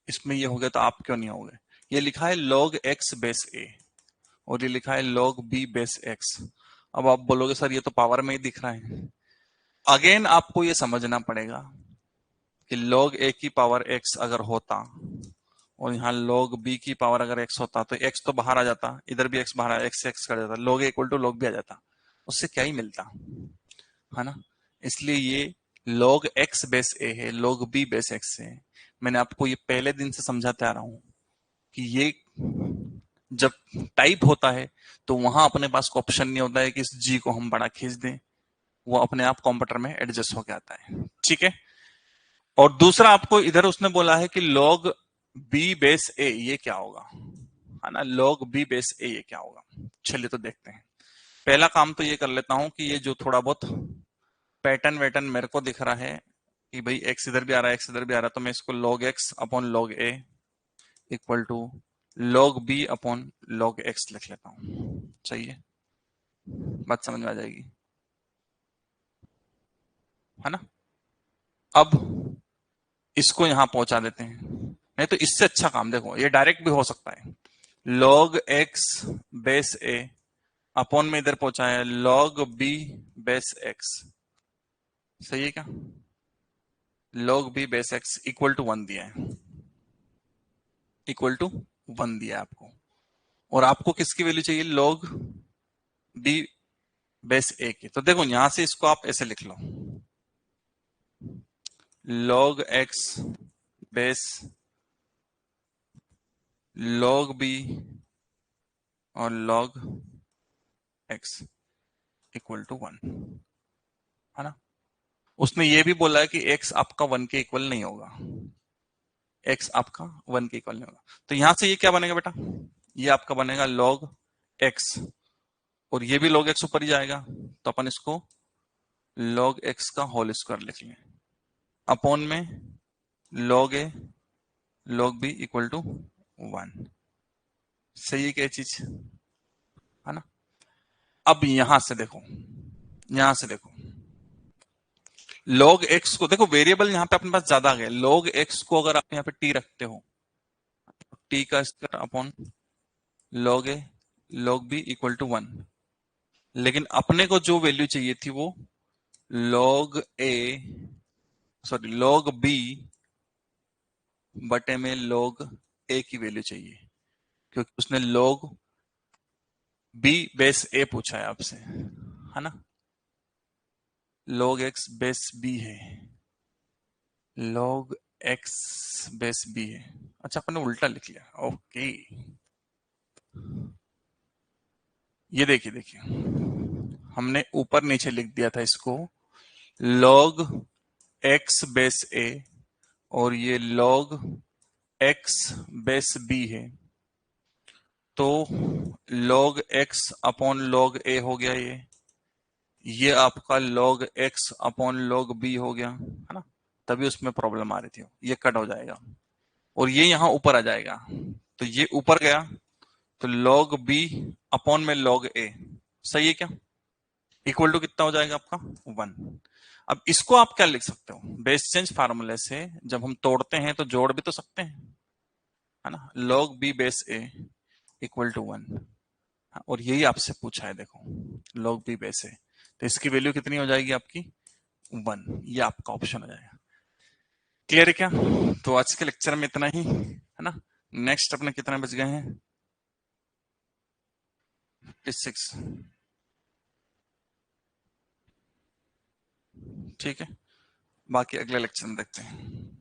इसमें ये हो गया तो आप क्यों नहीं हो गए, ये लिखा है log x बेस a और ये लिखा है log b बेस x। अब आप बोलोगे सर ये तो पावर में ही दिख रहा है, अगेन आपको ये समझना पड़ेगा कि log a की पावर x अगर होता और यहाँ log b की पावर अगर x होता तो x तो बाहर आ जाता, इधर भी x बाहर आ, x से x कर जाता, log a equal to log b आ जाता, उससे क्या ही मिलता है ना। इसलिए ये log x बेस a है, log b बेस x है। मैंने आपको ये पहले दिन से समझाते आ रहा हूं कि ये जब टाइप होता है तो वहां अपने पास ऑप्शन नहीं होता है कि इस g को हम बड़ा खींच दें, वो अपने आप कंप्यूटर में एडजस्ट होके आता है, ठीक है। और दूसरा आपको इधर उसने बोला है कि log b बेस a ये क्या होगा, है ना, log b बेस a ये क्या होगा। चलिए तो देखते हैं। पहला काम तो ये कर लेता हूं कि ये जो थोड़ा बहुत पैटर्न वेटर्न मेरे को दिख रहा है कि भाई x इधर भी आ रहा है, x इधर भी आ रहा है, तो मैं इसको log x upon log a equal to log b upon log x लिख लेता हूं। सही है, बात समझ में आ जाएगी, है ना। अब इसको यहां पहुंचा देते हैं, नहीं तो इससे अच्छा काम देखो, ये डायरेक्ट भी हो सकता है। log x base a upon में इधर पहुंचा है log b बेस x, सही है क्या। log b base x equal to 1 दिया है, इक्वल टू 1 दिया है आपको, और आपको किसकी वैल्यू चाहिए, log b बेस a की। तो देखो यहां से इसको आप ऐसे लिख लो, log x base log b और log x इक्वल टू 1, है ना। उसने ये भी बोला है कि x आपका 1 के इक्वल नहीं होगा, x आपका 1 के इक्वल नहीं होगा। तो यहां से ये क्या बनेगा बेटा, ये आपका बनेगा log x, और ये भी log x ऊपर ही जाएगा, तो अपन इसको log x का होल स्क्वायर लिख लें, अपॉन में log a log b equal to 1। सही है क्या चीज, है ना। अब यहां से देखो, यहां से देखो log x को देखो, वेरिएबल यहां पे अपने पास ज्यादा आ गया। log x को अगर आप यहां पे t रखते हो, t का square upon log a log b equal to 1, लेकिन अपने को जो वैल्यू चाहिए थी वो log a sorry log b बटे में log a की वैल्यू चाहिए, क्योंकि उसने log b बेस a पूछा है आपसे, है ना। log x बेस b है, log x बेस b है। अच्छा अपन ने उल्टा लिख लिया, ओके। ये देखिए देखिए, हमने ऊपर नीचे लिख दिया था इसको, log x बेस a और ये log x बेस b है, तो log x upon log a हो गया, ये आपका log x upon log b हो गया, है ना। तभी उसमें प्रॉब्लम आ रही थी, ये कट हो जाएगा और ये यहां ऊपर आ जाएगा, तो ये ऊपर गया, तो log b अपॉन में log a, सही है क्या, इक्वल टू कितना हो जाएगा आपका 1। अब इसको आप क्या लिख सकते हो, बेस चेंज फार्मूले से जब हम तोड़ते हैं तो जोड़ भी तो सकते हैं, है ना। log b base a equal to 1, और यही आपसे पूछा है देखो, log b बेस a, तो इसकी वैल्यू कितनी हो जाएगी आपकी 1, ये आपका ऑप्शन हो जाएगा। क्लियर है क्या। तो आज के लेक्चर में इतना ही, है ना। नेक्स्ट अपने कितने बज गए हैं, 56, ठीक है। बाकी अगले लेक्चर में देखते हैं।